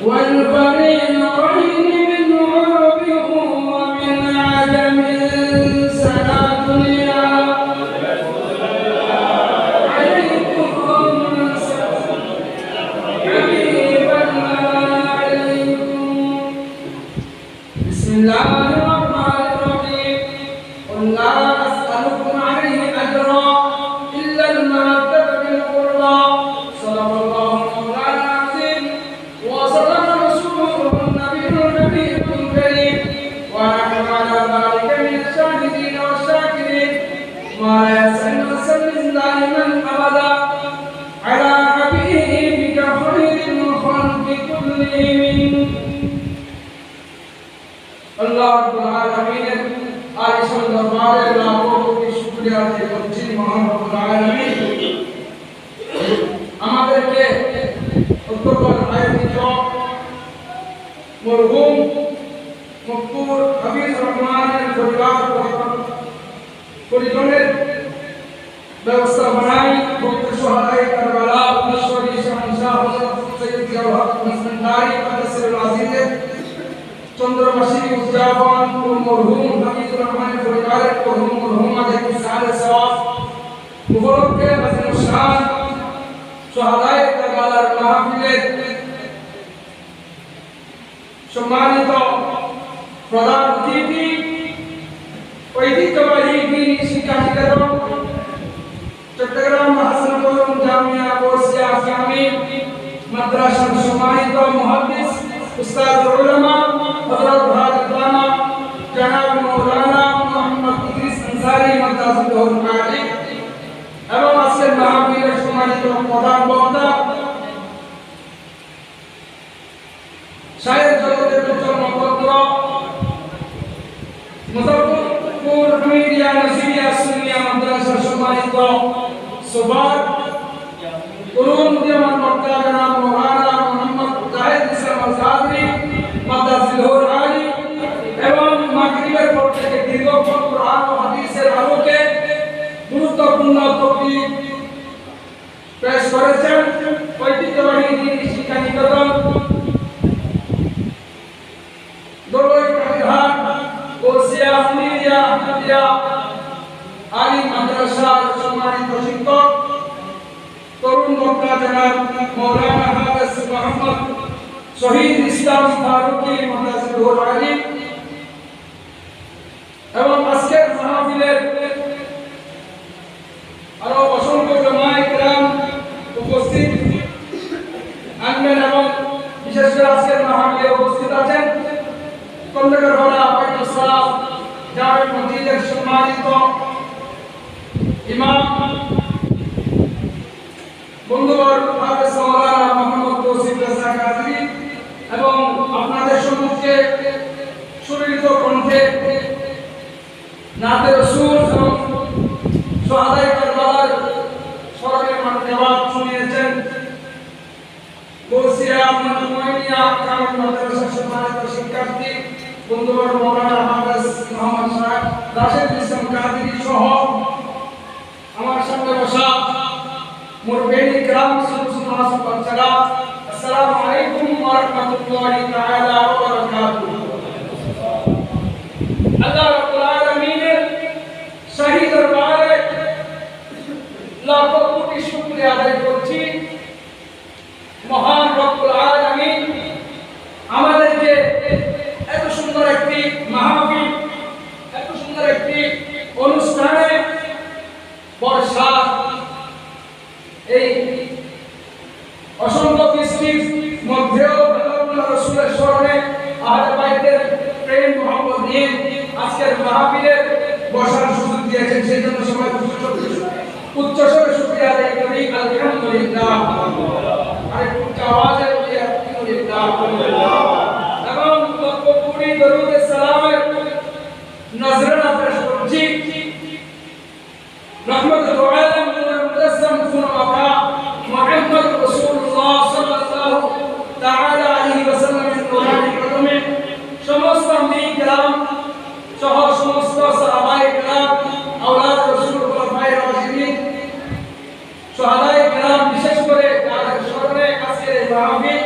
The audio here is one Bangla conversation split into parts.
والفريقين من عرب ومن عجم سنة دنيا عليكم حبيب الله عليكم. بسم الله الرحمن الرحيم. قل لا أسألكم عليه أجرا إلا المودة في القربى. صدق الله مولانا العظيم وصدق رسوله النبي الكريم ونحن على ذلك من الشاهدين والشاكرين. ما يسأل وسلم دائما أبدا على حبيبك خير الخلق كلهم. আল্লাহ রাব্বুল আলামিনের আলিশান দরবারে লাখো কোটি শুকরিয়া আদায় করছি। মহান রব্বুল আলামিন আমাদেরকে অত্যন্ত আয়োজিত মরহুম মকবুল হাফিজ রহমানের পরিবারের ব্যবস্থা বানাই ভক্ত সহায় কারবালা ঈশ্বরী শাহনশাহ হযরত সৈয়দ জিয়াউল হক মুসলিমদারি কাদাসিরুল আজিজের চন্দ্রমাসী উদযাপন ও মরহুম হাফিজুর রহমানের পরিবারের মরহুমাদের ইসালে সওয়াব উপলক্ষে আজিমুল শান শহাদায়ে কারবালার মাহফিলের সম্মানিত প্রধান অতিথি ঐতিহ্যবাহী দ্বীনি শিক্ষা নিকেতন চট্টগ্রাম হাসানপুর জামিয়া বসিয়া ইসলামী মাদ্রাসার সম্মানিত মুহাদ্দিস উস্তাদ উলামা হযরত ভারতানা জনাব মাওলানা মুহাম্মদ ইদ্রিস আনসারী মাদ্রাসাতুল আলী এবং আজকের মাহফিলের সম্মানিত প্রধান বক্তা শায়েখ জগতের উজ্জ্বল নক্ষত্র মুজাফফরপুর হামিদিয়া নসিবিয়া সুন্নিয়া মাদ্রাসার সম্মানিত সুবাদ তরুণ উদীয়মান বক্তা জনাব মাওলানা মুহাম্মদ জাহিদ ইসলাম আজহারি মাদ্রাসাতুল আলী এবং মাগরিবের পর থেকে দীর্ঘক্ষণ কোরআন ও হাদিসের আলোকে গুরুত্বপূর্ণ তকলিফ পেশ করেছেন ঐতিহ্যবাহী দ্বীনি শিক্ষা নিকেতন দোলই কাদিরহাট বসিয়া হামিদিয়া হাদিয়া আলী মাদ্রাসার সম্মানিত শিক্ষক তরুণ বক্তা জনাব মাওলানা হাফেজ মোহাম্মদ শহীদ ইসলাম ফারুকী মাদ্রাসাতুল আলী এবং আজকের মাহফিলের আরো অসংখ্য উলামায়ে কেরাম উপস্থিত আনবেন এবং বিশেষ করে আজকের মাহফিলে উপস্থিত আছেন কন্যকার হলা আপাইতুস সালাম জামে মসজিদের সম্মানিত ইমাম বন্ধুবর হাফেজ মাওলানা মুহাম্মদ তৌসিফ রাজা কাদরি এবং আপনাদের সম্মুখে সুরিত কণ্ঠে নাতে রাসূল এবং শহাদায়ে কারবালার স্মরণে মানতেওয়াত শুনিয়েছেন বসিয়া মুমিনিয়া কামিল মাদ্রাসার সম্মানিত শিক্ষার্থী বন্ধুবর মাওলানা হাফেজ মোহাম্মদ সাহেব রাশেদ ইসলাম কাদরি সহ আমার সামনে বসা মুরব্বিয়ানি کرام সুবহানাল্লাহ সুবহানাল্লাহ আসসালামু আলাইকুম ওয়া রাহমাতুল্লাহি তাআলা ওয়া বারাকাতুহু। আল্লাহ রাব্বুল আলামিনের শাহী দরবারে লাখো কোটি শুকরিয়া আদায় করছি। মহান রব্বুল আলামিন আমাদেরকে এত সুন্দর একটি মাহফিল এত সুন্দর একটি অনুষ্ঠানে বর্ষা এই অসংখ্য বৃষ্টির মধ্যেও আল্লাহ রাসূলের স্মরণে আহলে বাইতের প্রেম মোহাম্মদ নিয়ে আজকের মাহফিলে বসার সুযোগ দিয়েছেন, সেই জন্য সবাই উচ্চ স্বরে শুকরিয়া আদায় করি। আলহামদুলিল্লাহ। আরেকটু উচ্চ আওয়াজে বলি আলহামদুলিল্লাহ। এবং লক্ষ কোটি দরুদ সালামের নজরানা পেশ করছি রহমতুল আলামিন মুতাসাম ফুন মাকা মুহাম্মদ রাসূলুল্লাহ সাল্লাল্লাহু তাআলা আলাইহি ওয়াসাল্লামের নুরানি কদমে সমস্ত আম্বিয়া کرام সহ সমস্ত সাহাবায়ে کرام আওলাদ রাসূল খোলাফায়ে রাশিদিন শহাদায়ে کرام বিশেষ করে তাদের স্মরণে আজকের মাহফিল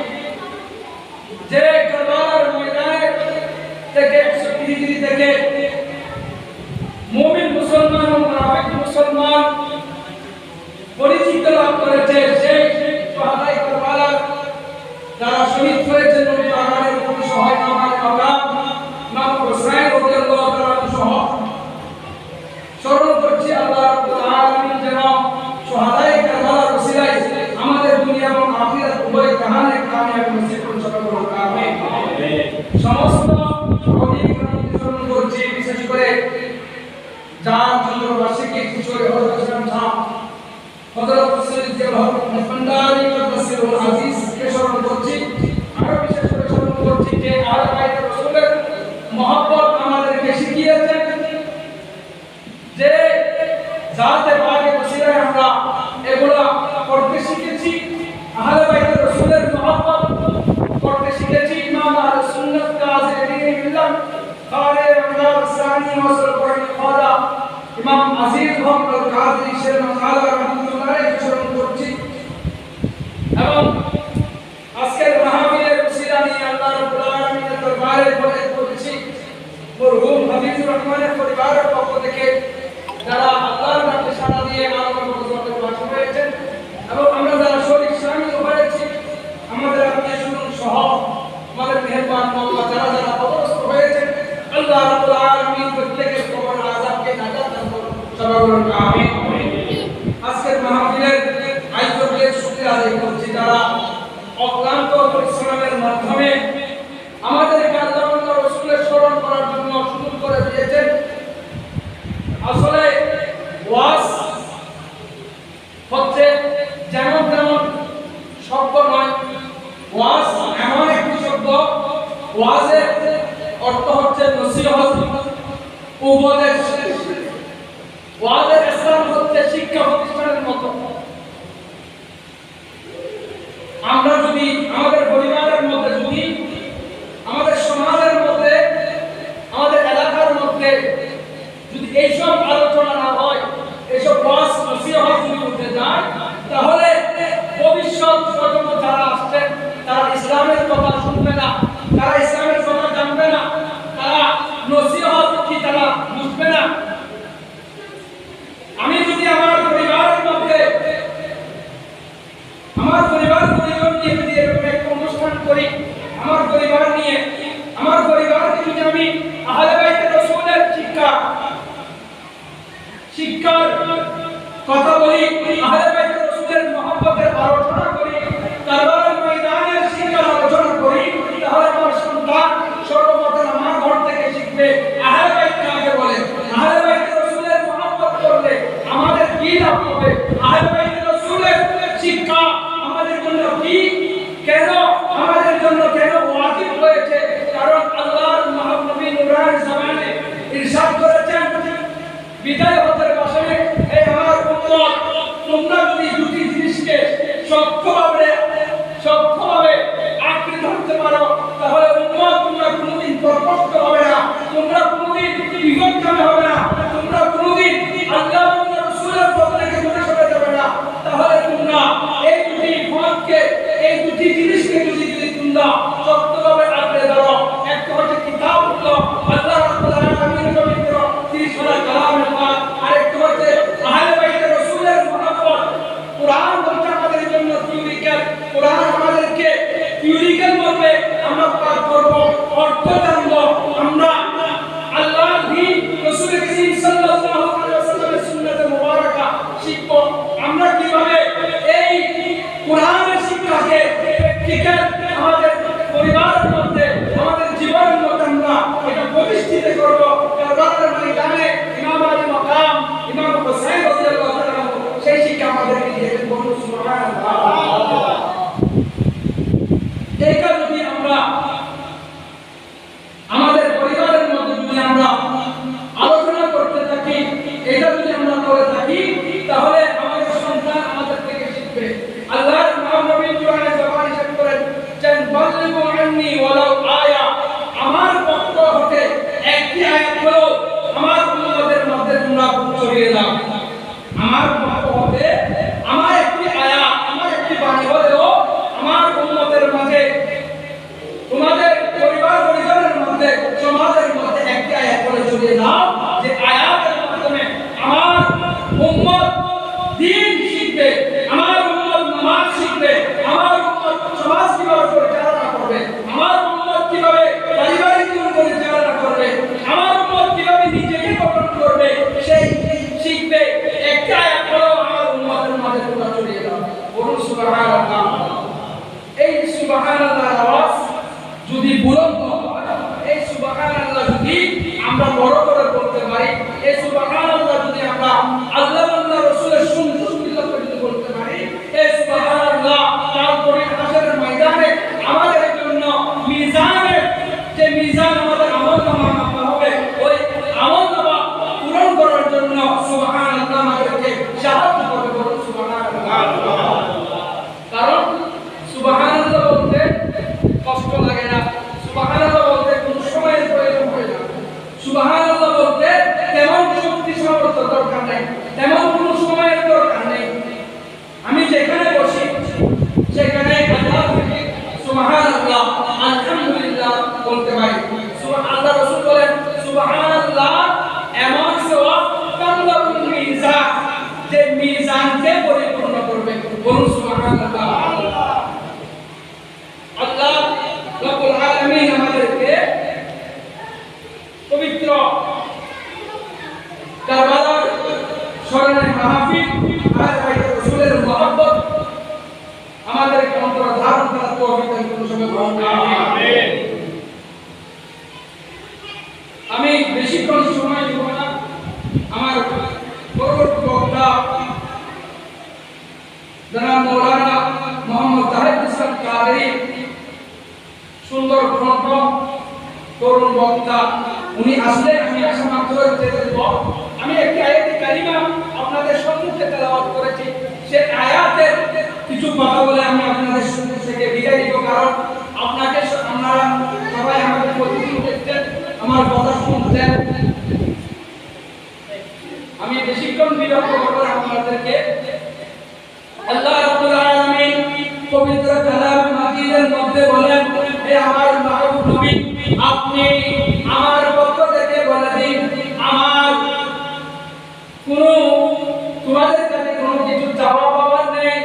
যে কারবালার ময়দানে থেকে 130 ডিগ্রি থেকে মুমিন মুসলমান ও মুনাফিক মুসলমান পরিচিত লাভ করেছে সেই শাহাদায়ে কারবালার যারা শহীদ হয়েছে নবী আগানের প্রতি সহায় নামায় মাকাম ইমাম হোসেন রাদিয়াল্লাহু তাআলা সহ স্মরণ করছি আল্লাহ রাব্বুল আলামিন যেন শাহাদায়ে কারবালার ওসিলায় আমাদের দুনিয়া এবং আখিরাত উভয় জাহানে কামিয়াবি নসিব করুন সকল আমিন। সমস্ত স্মরণ করছি বিশেষ করে যার চন্দ্রবার্ষিকী কিশোরী হযরত ইসলাম সাহেব হযরত সৈয়দ ভান্ডারী কদ্দাসিরুল আজিজ কে স্মরণ করছি। আরো বিশেষ করে স্মরণ করছি যে আহলে বাইতের রাসূলের মহব্বত আমাদেরকে শিখিয়েছেন, যে জাতে পাকে ওসিলায় আমরা এগুলা করতে শিখেছি। আহলে বাইতের রাসূলের মহব্বত করতে শিখেছি। ইমাম আহলে সুন্নাত কাজী বিল্লাহ কারে রমজান সানি ওয়াসল করেন খাদা ইমাম আজিজ হক আল কাদরি শেখ খাদা রাহমাতুল্লাহ স্মরণ করছি। এবং আজকের মাহফিলের ওসিলা নিয়ে আল্লাহ রাব্বুল আলামিনের দরবারে বলে করছি মরহুম হাবিবুর রহমানের পরিবারের পক্ষ থেকে যারা আল্লাহর নামে সাড়া দিয়ে আল্লাহর মহব্বতে বাস হয়েছেন এবং আমরা যারা শরীক শামিল হয়েছি, আমাদের আত্মীয়স্বজন সহ আমাদের মেহেরবান মাওলা যারা যারা অবস্থ হয়েছেন, আল্লাহ রাব্বুল আলামিন প্রত্যেকের কবর আযাবকে নাজাত দান করুন সবাই বলুন আমিন। আজকের মাহফিলের আয়োজকদের শুকরিয়া আদায় করছি যারা অক্লান্ত পরিশ্রমের মাধ্যমে আমাদেরকে আল্লাহর রাসূলের স্মরণ করার জন্য সুযোগ করে দিয়েছেন। আসলে ওয়াজ হচ্ছে যেমন তেমন শব্দ নয়, ওয়াজ এমন একটি শব্দ, ওয়াজের অর্থ হচ্ছে নসিহত, উপদেশ। ওয়াজের ইসলাম হচ্ছে শিক্ষা প্রতিষ্ঠানের মতো। আমরা যদি আমাদের পরিবারের মধ্যে, যদি আমাদের সমাজের মধ্যে, আমাদের এলাকার মধ্যে যদি এইসব আলোচনা না হয়, এইসব ওয়াজ নসিহত যদি উঠে যায়, তাহলে ভবিষ্যৎ প্রজন্ম যারা আসছে তারা ইসলামের কথা শুনবে না, তারা ইসলামের কথা জানবে না, তারা নসিহত কি তারা বুঝবে না। আমি যদি আমার পরিবারের মধ্যে, আমার পরিবার পরিজন নিয়ে যদি এরকম একটা অনুষ্ঠান করি, আমার পরিবার নিয়ে, আমার পরিবারকে যদি আমি আহলে বাইতের রাসূলের শিক্ষার কথা বলি, আহলে বাইতের রাসূলের মহব্বতের আলোচনা করি, কারবালার ময়দানের শিক্ষার আলোচনা করি, তাহলে আমার সন্তান সর্বপ্রথম আমার ঘর থেকে শিখবে আহলে বাইত কাকে বলে, আহলে বাইতের রাসূলের মহব্বত করলে আমাদের কি লাভ হবে, আহলে বাইতের রাসূলের শিক্ষা আমাদের জন্য কি, কেন আমাদের জন্য কেন ওয়াজিব হয়েছে। কারণ আল্লাহর নবী নূরান জামানে ইরশাদ করেছেন বিদায় হতে ভাষণে, এই আমার উম্মত তোমরা যদি দুটি জিনিসকে সক্ষমভাবে আঁকড়ে ধরতে পারো, তাহলে উম্মত তোমরা কোনোদিন পরপক্ষ হবে না, তোমরা কোনোদিন বিপদগামী হবে না, তোমরা কোনোদিন আল্লাহ এবং রাসূলের পথ থেকে দূরে সরে যাবে না। তাহলে তোমরা এই দুটি পথকে, এই দুটি জিনিসকে যদি তোমরা শক্তভাবে আঁকড়ে ধরো, একটা হচ্ছে কিতাবুল্লাহ, আল্লাহ রাব্বুল আলামিনের পবিত্র 30 পারা কালামের পাক, আরেকটা হচ্ছে আহলে বাইতের রাসূলের মহব্বত। কোরআন বলছে আমাদের জন্য থিওরিক্যাল, কোরআন আমাদেরকে থিওরিক্যাল বলবে, আমরা পাঠ করব, অর্থ জানব, আমরা আল্লাহর দ্বীন রাসূল করিম সাল্লাল্লাহু আলাইহি ওয়াসাল্লামের সুন্নাতে মুবারাকা শিখব। আমরা কিভাবে এই কোরআনের শিক্ষাকে প্র্যাকটিক্যাল আমাদের পরিবারের মধ্যে, আমাদের জীবনের মধ্যে আমরা এটা প্রতিষ্ঠিত করব। কারবালার ময়দানে ইমাম আলী মাকাম ইমাম হোসেন রাদিয়াল্লাহু তাআলা সেই শিক্ষা আমাদেরকে দিয়েছেন। বলুন সুবহানাল্লাহ। বুলন্দ হয়, এই সুবহানাল্লাহ যদি আমরা বড় করে বলতে পারি, এই সুবহানাল্লাহ যদি আমরা আল্লাহ আল্লাহ রাসূলের সুন্নাত করে বলতে পারি, এই সুবহানাল্লাহ তারপরে হাসরের ময়দানে আমাদের জন্য মিজানের যে মিজান আমাদের আমলনামা মাপা হবে, ওই আমলনামা পূরণ করার জন্য সুবহানাল্লাহ আমাদেরকে সাহায্য করবে। বলুন সুবহানাল্লাহ। কারণ সুবহানাল্লাহ বলতে কষ্ট লাগে না, সুবহানাল্লাহ বলতে কোনো সময়ের প্রয়োজন হয় না, সুবহানাল্লাহ বলতে তেমন শক্তি সামর্থ্য দরকার নেই, তেমন কোনো সময়ের দরকার নেই। আমি যেখানে বসি সেখানে আল্লাহ থেকে সুবহানাল্লাহ আলহামদুলিল্লাহ বলতে পারি। আল্লাহ রাসূল বলেন সুবহানাল্লাহ এমন সওয়াব তামলাউল মিজান, যে মিজানকে পরিপূর্ণ করবে। বলুন সুবহানাল্লাহ। আল্লাহ রাব্বুল আলামিন আমাদেরকে পবিত্র কারবালার স্মরণের মাহফিল আর রাসূলের মহব্বত আমাদেরকে অন্তরে ধারণ করার তৌফিক দান করুন সবাই বলুন আমিন। আমি বেশিক্ষণ সময় দেব না, আমার পরবর্তী বক্তা জনাব মাওলানা মোহাম্মদ জাহিদ ইসলাম কাদেরী, সুন্দর কণ্ঠ, তরুণ বক্তা, উনি আসলে আমি আশা মাত্র দেব। আমি একটি আয়াতে কারিমা আপনাদের সম্মুখে তেলাওয়াত করেছি, সেই আয়াতের কিছু কথা বলে আমি আপনাদের থেকে বিদায় নিব। কারণ আপনারা সবাই আমাদের প্রতিদিন দেখছেন, আমার কথা শুনছেন, আমি বেশিক্ষণ বিরক্ত করব না আপনাদেরকে। আল্লাহ রাব্বুল আলামিন পবিত্র কালাম মাজিদের মধ্যে বলেন, হে আমার মাহবুব নবী, আপনি আমার পক্ষ থেকে বলে দিন, আমার তোমাদের কাছে কোনো কিছু চাওয়া পাওয়ার নেই।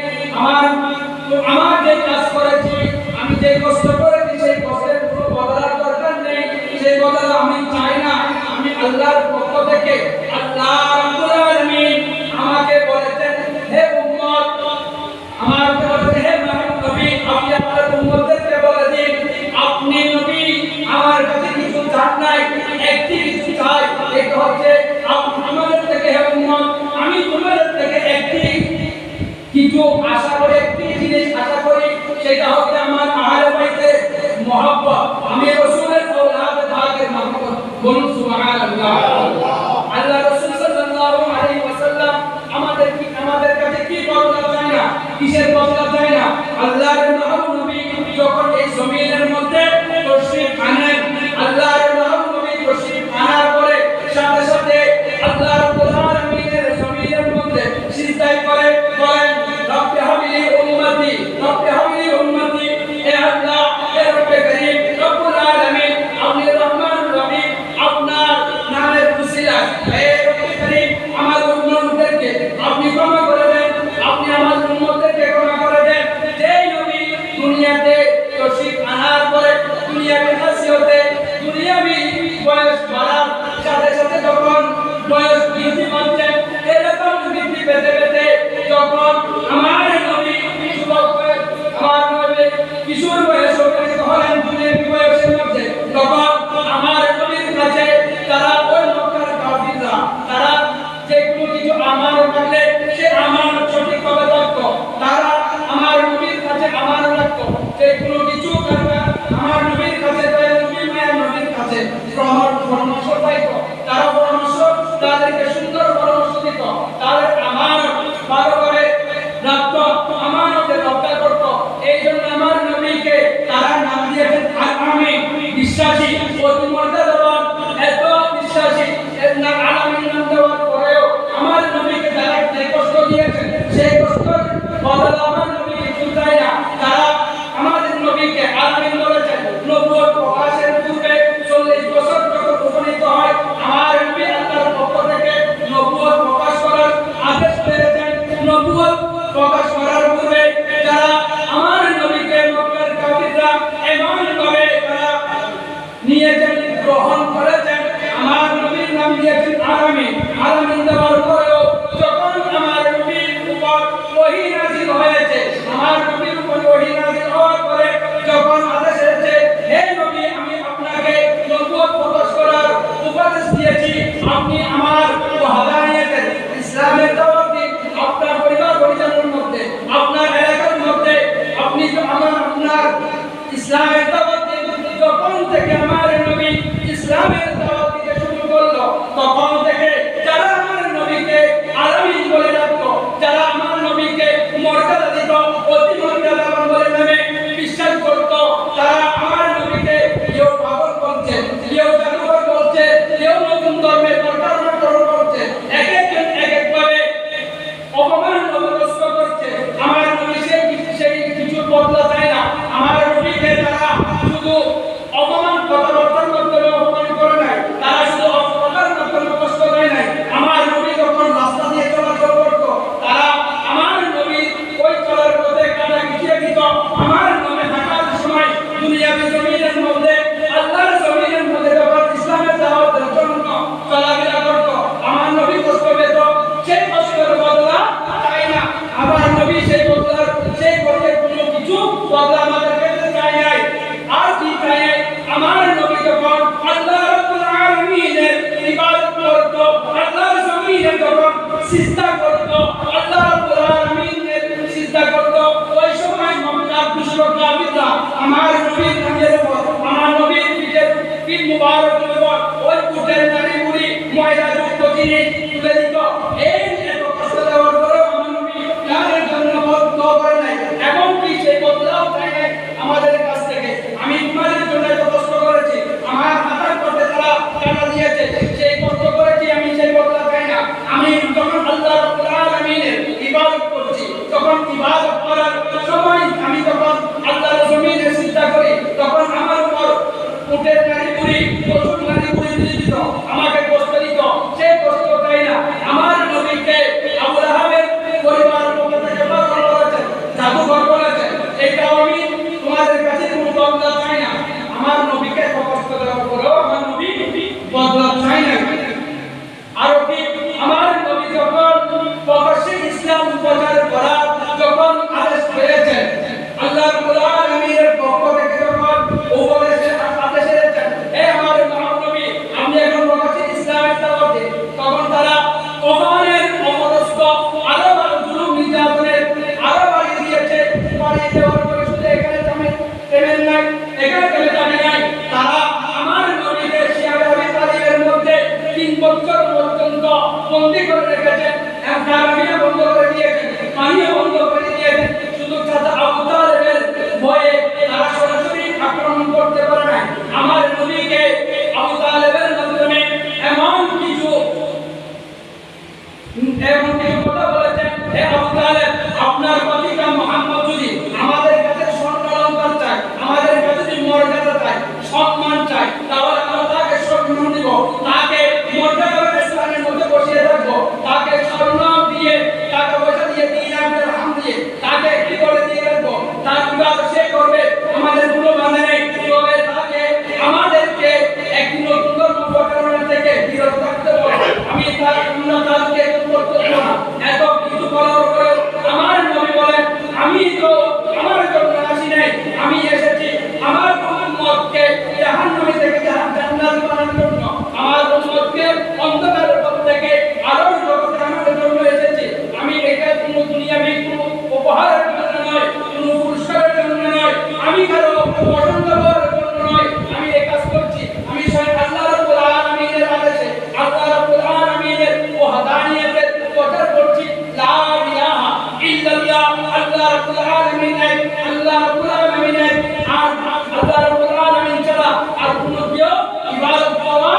আমার যে কাজ করেছি, আমি যে কষ্ট করেছি, সেই কষ্টের কোনো বদলার দরকার নেই, সেই বদলা আমি চাই না। আমি আল্লাহর পক্ষ থেকে আল্লাহ রাব্বুল আলামিন আমাকে বলেছেন, হে উম্মত, আমাকে বলেছেন হে মাহবুব নবী, আপনি আপনার উম্মতদেরকে বলে দিন, আপনি নবী আমার কাছে কিছু চান নাই, একটি কিছু চাই, এটা হচ্ছে আমাদের থেকে, হে উম্মত, আমি তোমাদের থেকে একটি কিছু আশা করি, একটি জিনিস আশা করি, সেটা হচ্ছে আমার আহলে বাইতের মহব্বত, আমি রাসূলের আওলাদ পাকের মহব্বত। বলুন সুবহানাল্লাহ। আল্লাহ রাসূল সাল্লাল্লাহু আলাইহি ওয়াসাল্লাম আমাদের কাছে কি বদলা চায় না, কিসের বদলা চায় না? আল্লাহর মাহবুব নবী যখন এই জমিনের মধ্যে তশরীফ আনেন, আল্লাহর মাহবুব নবী তশরীফ আনার পরে সাথে সাথে আল্লাহ রাব্বুল আলামিনের জমিনের মধ্যে সিজদায় করে বলেন, রব্বি হাবলি উম্মতি, রব্বি হাবলি উম্মতি। হে আল্লাহ, হে রব্বে করিম, রব্বুল আলামিন, আপনি রহমানুর রহিম, আপনার নামের উসিলায় হে রব্বে করিম আমার উম্মতদেরকে আপনি ক্ষমা করে দেন, আপনি আমার উম্মতদেরকে ক্ষমা করে দেন। যেই নবী দুনিয়াতে তশরীফ আনার পরে দুনিয়াবি হাসিয়তে দুনিয়াবি বয়স বাড়ার সাথে সাথে যখন বয়স বৃদ্ধি পাচ্ছে, এরকম বৃদ্ধি পেতে পেতে যখন আমার নবী যুবক হয়ে, আমার নবী কিশোর বয়সে উপনীত হলেন দুনিয়াবি বয়সের মধ্যে, তখন আমার নবীর কাছে তারা ওই মক্কার কাফিররা, তারা যে কোনো কিছু আমার করলে সে আমার সঠিকভাবে রাখতো, তারা আমার নবীর কাছে আমার রাখতো, যে কোনো কিছু করবে আমার নবীর কাছে, নবীর মায়ের নবীর কাছে পরামর্শ পাইতো, তারা পরামর্শ তাদেরকে ইসলামের দাওয়াত দিতে যখন থেকে আমার নবী ইসলামের দাওয়াত দিতে শুরু করলো তখন থেকে যারা আমার নবীকে আলামিন বলে ডাকতো, যারা আমার নবীকে মর্যাদা দিত, অতি মর্যাদাবান বলে নামে বিশ্বাস করতো, তারা আমার নবীকে কেউ পাগল বলছে, কেউ জাদুকর বলছে, কেউ নতুন ধর্মের প্রচারণা করছে, এক একজন এক একভাবে অপমান অপদস্থ করছে। আমার নবী সেই কিছু বদলা চায় না। আমার নবীকে তারা শুধু অপমান কথাবার্তার মাধ্যমে অপমান করে নাই, তারা শুধু অপমানের মাধ্যমে কষ্ট দেয় নাই। আমার নবী যখন রাস্তা দিয়ে চলাচল করতো তারা আমার নবী ওই চলার পথে কাটা মিশিয়ে দিত। আমার নবী হাঁটার সময় দুনিয়াবি জমিনের মধ্যে আল্লাহর জমিনের মধ্যে যখন ইসলামের দাওয়াতের জন্য চলাফেরা করতো আমার নবী কষ্ট পেত। সেই কষ্টের বদলা চাই না। আমার নবী সেই বদলার সেই কষ্টের কোনো কিছু বদলা আমাদের কাছে চাই নাই। আর কি চাই নাই? আমার নবী যখন আল্লাহ রাব্বুল আলামিনের ইবাদত করত, আল্লাহর জমিনে যখন সিজদা করত, আল্লাহ রাব্বুল আলামিনের সিজদা করত, ওই সময় মক্কার মুশরিক কাফিররা আমার নবীর নামের উপর, আমার নবীর পিঠ মুবারকের উপর ওই উটের নাড়ি মুড়ি ময়লা যুক্ত জিনিস তুলে দিত। এই এত কষ্ট দেওয়ার পরেও আমার নবী তাদের জন্য দোয়া করে নাই, এমনকি সেই বদলাও চাই নাই আমাদের কাছ থেকে। আমি তোমাদের জন্য এত কষ্ট করেছি, আমার হাতের পথে তারা টাকা দিয়েছে, সেই কষ্ট করেছি, আমি সেই বদলা চাই না। আমি যখন আল্লাহ রাব্বুল আলামিনের ইবাদত করছি, তখন ইবাদত করার সময় আমি যখন আল্লাহর জমিনে সিজদা করি তখন আমার উপর উটের নাড়ি মুড়ি পশুর নাড়ি মুড়ি দিয়ে দিত, আমাকে কষ্ট দিত, সেই কষ্ট চাই না। আমার নবীকে আবু লাহাবের পরিবার পক্ষ থেকে পাগল বলেছেন, জাদুঘর বলেছেন, এটাও আমি তোমাদের কাছে কোনো বদলা চাই না। আমার নবীকে এত কষ্ট দেওয়ার পরেও আমার নবী বদলা চাই না। আরো কি আমার নবী যখন প্রকাশ্যে ইসলাম প্রচার করার যখন আদেশ পেয়েছেন আল্লাহ রাব্বুল আলামিনের পক্ষ থেকে যখন উপদেশ আদেশ এসেছেন, হে আমার মহানবী আপনি এখন প্রকাশ্যে ইসলামের দাওয়াত দিন, তখন তারা অপমানের অপদস্থ আরো জুলুম নির্যাতনের আরো বাড়িয়ে দিয়েছে। বাড়িয়ে দেওয়ার পরে শুধু এখানে থেমে নাই, এখানে থেমে যাবে নাই, তারা আমার নবীকে শিয়াবে আবি তালিবের মধ্যে 3 বছর পর্যন্ত বন্দী করে রেখেছেন, খানাপিনা বন্ধ করে দিয়েছেন, পানিও বন্ধ করে দিয়েছেন। শুধু চাচা আবু তালেবের ভয়ে তারা সরাসরি আক্রমণ করতে পারে না। আমার নবীকে আবু তালেবের মাধ্যমে এমন কিছু কথা বলেছেন, হে আবু তালেব আপনার কলিজা মুহাম্মদ যদি আমাদের কাছে স্বর্ণ অলংকার চায়, আমাদের কাছে যদি মর্যাদা চায়, সম্মান চায়, তাহলে আমরা তাকে স্বর্ণ দিব, তাকে মর্যাদার স্থানের মধ্যে বসিয়ে রাখবো, তাকে স্বর্ণ দিয়ে টাকা পয়সা দিয়ে দিনার দিরহাম দিয়ে তাকে কি করে দিয়ে রাখবো, তার বিবাদ সে করবে, আমাদের কোনো বাধা নেই। তবে তাকে আমাদেরকে একটি নতুন ধর্ম প্রচারণা থেকে বিরত থাকতে হবে। আমি তার উন্নতাকে করতে দেব না। এত কিছু বলার পরেও আমার নবী বলেন আমি তো আমার জন্য আসি নাই, আমি এসেছি আমার উম্মতকে জাহান্নাম থেকে জান্নাত বানানোর জন্য, আমার উম্মতকে অন্ধকারের পথ থেকে আলোর জগতে আনার জন্য এসেছি। আমি এটা কোনো দুনিয়াবি কোনো উপহারের জন্য নয়, কোনো পুরস্কারের জন্য নয়, আমি কারো পছন্দ করার জন্য নয়, আমি এই কাজ করছি। আমি স্বয়ং আল্লাহ রাব্বুল আলামিনের আদেশে, আল্লাহ রাব্বুল আলামিনের ওয়াহদানিয়তের প্রচার করছি। লা ইলাহা ইল্লাল্লাহ, আল্লাহ রাব্বুল আলামিন এক, আল্লাহ রাব্বুল আলামিন এক, আর আল্লাহ রাব্বুল আলামিন ছাড়া আর কোনো কেউ ইবাদত পাওয়া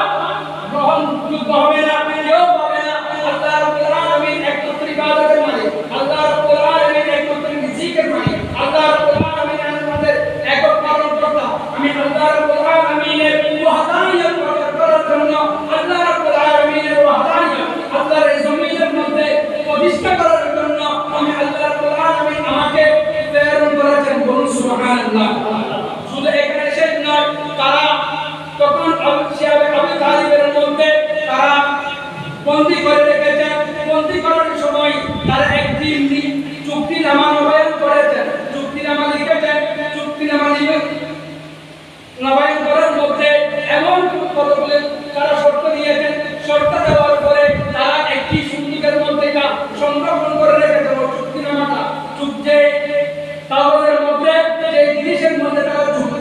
গ্রহণযোগ্য হবে না, কেউ পাবে না। আল্লাহ রাব্বুল আলামিন একমাত্র ইবাদতের মালিক, আল্লাহ রাব্বুল আলামিন একমাত্র রিজিকের মালিক, আল্লাহ রাব্বুল আলামিন আমাদের একক পালনকর্তা। আমি আল্লাহ রাব্বুল আলামিনের ওয়াহদানিয়ত প্রচার করার জন্য, আল্লাহ রাব্বুল আলামিনের ওয়াহদানিয়ত আল্লাহর এই জমিনের মধ্যে প্রতিষ্ঠা করার জন্য আমি আল্লাহ রাব্বুল আলামিন আমাকে প্রেরণ করেছেন। বলুন সুবহানাল্লাহ। শুধু এখানে শেষ নয়, তারা তখন শিয়াবে আবি তালিবের মধ্যে তারা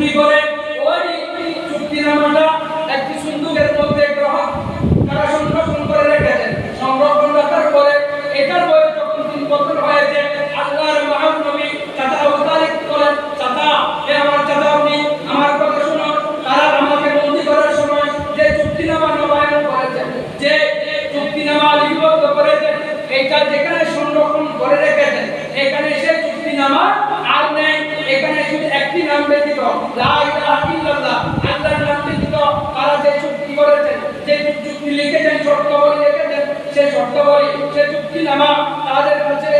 চুক্তি করে ওই চুক্তিনামাটা একটি সিন্ধুকের মধ্যে গ্রহণ তারা সংরক্ষণ করে রেখেছেন। সংরক্ষণ রাখার পরে এটার বয়স যখন 3 বছর হয়েছে, আল্লাহর মহান নবী চাচা আবু তালিব বলেন, চাচা হে আমার চাচা, আপনি আমার কথা শুনুন। তারা আমাকে বন্দী করার সময় যে চুক্তিনামা নবায়ন করেছেন, যে চুক্তিনামা লিপিবদ্ধ করেছেন, এটা যেখানে সংরক্ষণ করে রেখেছেন, এখানে সেই চুক্তিনামা আর নেই। এখানে শুধু একটি নাম ব্যতীত, লা ইলাহা ইল্লাল্লাহ, আল্লাহর নাম ব্যতীত তারা যে চুক্তি করেছেন, যে চুক্তি লিখেছেন, শর্তাবলী লিখেছেন, সেই শর্তাবলী, সেই চুক্তিনামা তাদের কাছে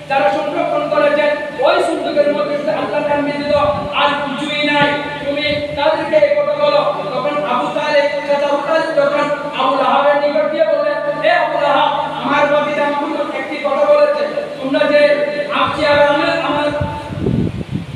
যারা সংরক্ষণ করেছেন, ওই সিন্ধুকের মধ্যে শুধু আল্লাহর নাম ব্যতীত আর কিছুই নাই। তুমি তাদেরকে এই কথা বলো। তখন আবু তালিব, চাচা আবু তালিব যখন আবু লাহাবের নিকট গিয়ে বললেন, হে আবু লাহাব, আমার বাতিজা মুহাম্মদ একটি কথা বলেছে, তোমরা যে আমার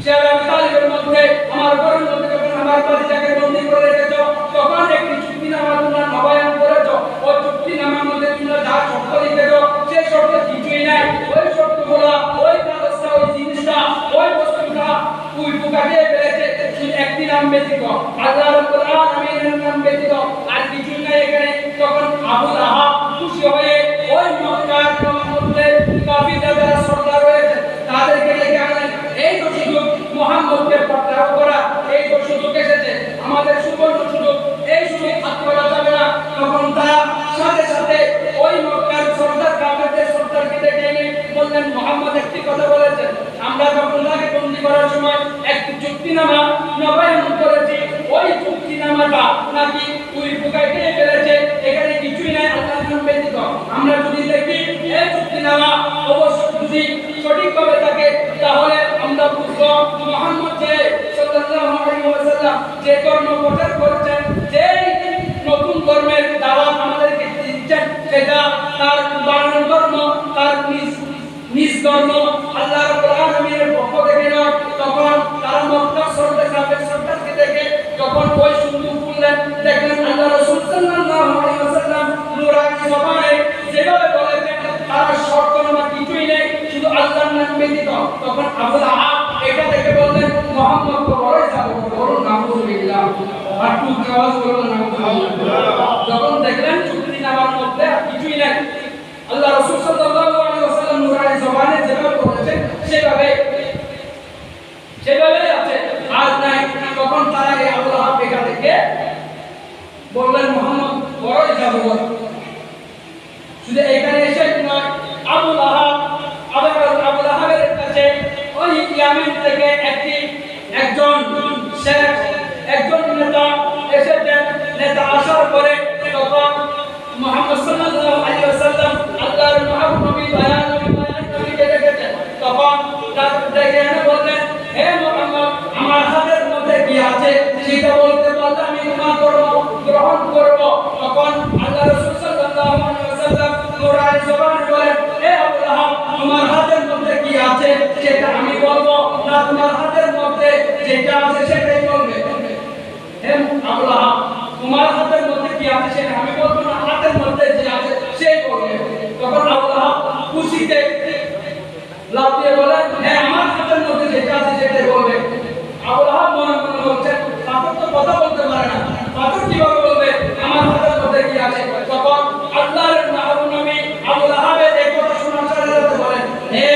শেয়ার আবু তালিবের মধ্যে, আমার ঘরের মধ্যে যখন আমার বাতিজাকে বন্দী করে রেখেছ, তখন একটি চুক্তিনামা তোমরা নবায়ন করেছ। ওই চুক্তিনামার মধ্যে তোমরা যা শর্ত লিখেছ, সেই শর্তে কিছুই নাই। ওই শর্তগুলো, ওই কাগজটা, ওই জিনিসটা, ওই বস্তুটা তুই পোকা দিয়ে ফেলেছে, শুধু একটি নাম ব্যতীত, আল্লাহ রাব্বুল আলামিনের নাম ব্যতীত আর কিছুই নাই এখানে। তখন আবু লাহাব খুশি হয়ে ওই মক্কার মধ্যে কাফিররা যারা সর্দার রয়েছে তাদেরকে ডেকে আনলেন। এই তো সুযোগ মুহাম্মদকে পাকড়াও করা, এই তো সুযোগ এসেছে, আমাদের সুবর্ণ সুযোগ, এই সুযোগ হাত করা যাবে না। তখন তারা সাথে সাথে ওই মক্কার সর্দার, কাফেরদের সর্দারকে ডেকে এনে বললেন, মুহাম্মদ একটি কথা বলেছেন, আমরা যখন তাকে বন্দী করার সময় একটি চুক্তিনামা নবায়ন করেছি, ওই চুক্তিনামাটা নাকি তুই পোকায় খেয়ে ফেলেছে, এখানে কিছুই নাই আল্লাহর নাম ব্যতীত। আমরা যদি দেখি এই চুক্তিনামা অবশ্য যদি সঠিকভাবে থাকে, তাহলে আমরা বুঝব মুহাম্মদ যে সাল্লাল্লাহু আলাইহি ওয়াসাল্লাম যে ধর্ম প্রচার করেছেন, যে নতুন ধর্মের দাওয়াত আমাদেরকে দিচ্ছেন, সেটা তার বানানো ধর্ম, তার নিজ ধর্ম, আল্লাহ রাব্বুল আলামিনের পক্ষ থেকে নয়। তখন তারা মক্কা সর্দার, কাফের সর্দারকে দেখে যখন ওই সিন্ধুক খুললেন, দেখলেন আল্লাহ রাসূল সাল্লাল্লাহু আলাইহি ওয়াসাল্লাম নূরানি জবানে যেভাবে বলেছেন, তার শর্তনামা কিছুই নেই, শুধু আল্লাহর নাম ব্যতীত। তখন আবু লাহাব এটা দেখে বললেন, মুহাম্মদ তো বড়ই যাবো, বড় নাউযুবিল্লাহ, আর তুই আওয়াজ করো নাউযুবিল্লাহ। যখন দেখলেন চুক্তিনামার মধ্যে কিছুই নাই, আল্লাহ রাসূল সাল্লাল্লাহু আলাইহি ওয়াসাল্লাম নূরানি জবানে যেভাবে বলেছেন সেভাবে আছে, আর নাই। তখন তারা এই আবু লাহাব এটা দেখে বললেন, মুহাম্মদ বড়ই যাবো। শুধু এখানে এসে নয়, আবু লাহাবের কাছে ওই ইয়ামেন থেকে একজন শেখ, একজন নেতা এসেছেন। নেতা আসার পরে তখন মুহাম্মদ সাল্লাল্লাহু আলাইহি ওয়াসাল্লাম আল্লাহর মহান নবী দয়াল নবীকে ডেকেছেন। তখন তার ডেকে এনে বললেন, হে মুহাম্মদ, আমার হাতের মধ্যে কি আছে সেটা বলতে পারলে আমি তোমার ধর্ম গ্রহণ করব। তখন আল্লাহ রাসূল সাল্লাল্লাহু আলাইহি ওয়াসাল্লাম নূরানি জবানে বলেন, হে আবু লাহাব, তোমার হাতের মধ্যে কি আছে সেটা আমি বলবো না, তোমার হাতের মধ্যে যেটা আছে সেটাই বলবে। হে আবু লাহাব, তোমার হাতের মধ্যে কি আছে সেটা আমি বলবো না, হাতের মধ্যে যে আছে সেই বলবে। তখন আবু লাহাব খুশিতে লাফ দিয়ে বলেন, হ্যাঁ, আমার হাতের মধ্যে যেটা আছে সেটাই বলবে। আবু লাহাব মনে মনে বলছেন, পাথর তো কথা বলতে পারে না, পাথর কিভাবে বলবে আমার হাতের মধ্যে কি আছে? তখন আল্লাহর নবী আবু লাহাবের এই কথা শোনার সাথে সাথে বলেন, হে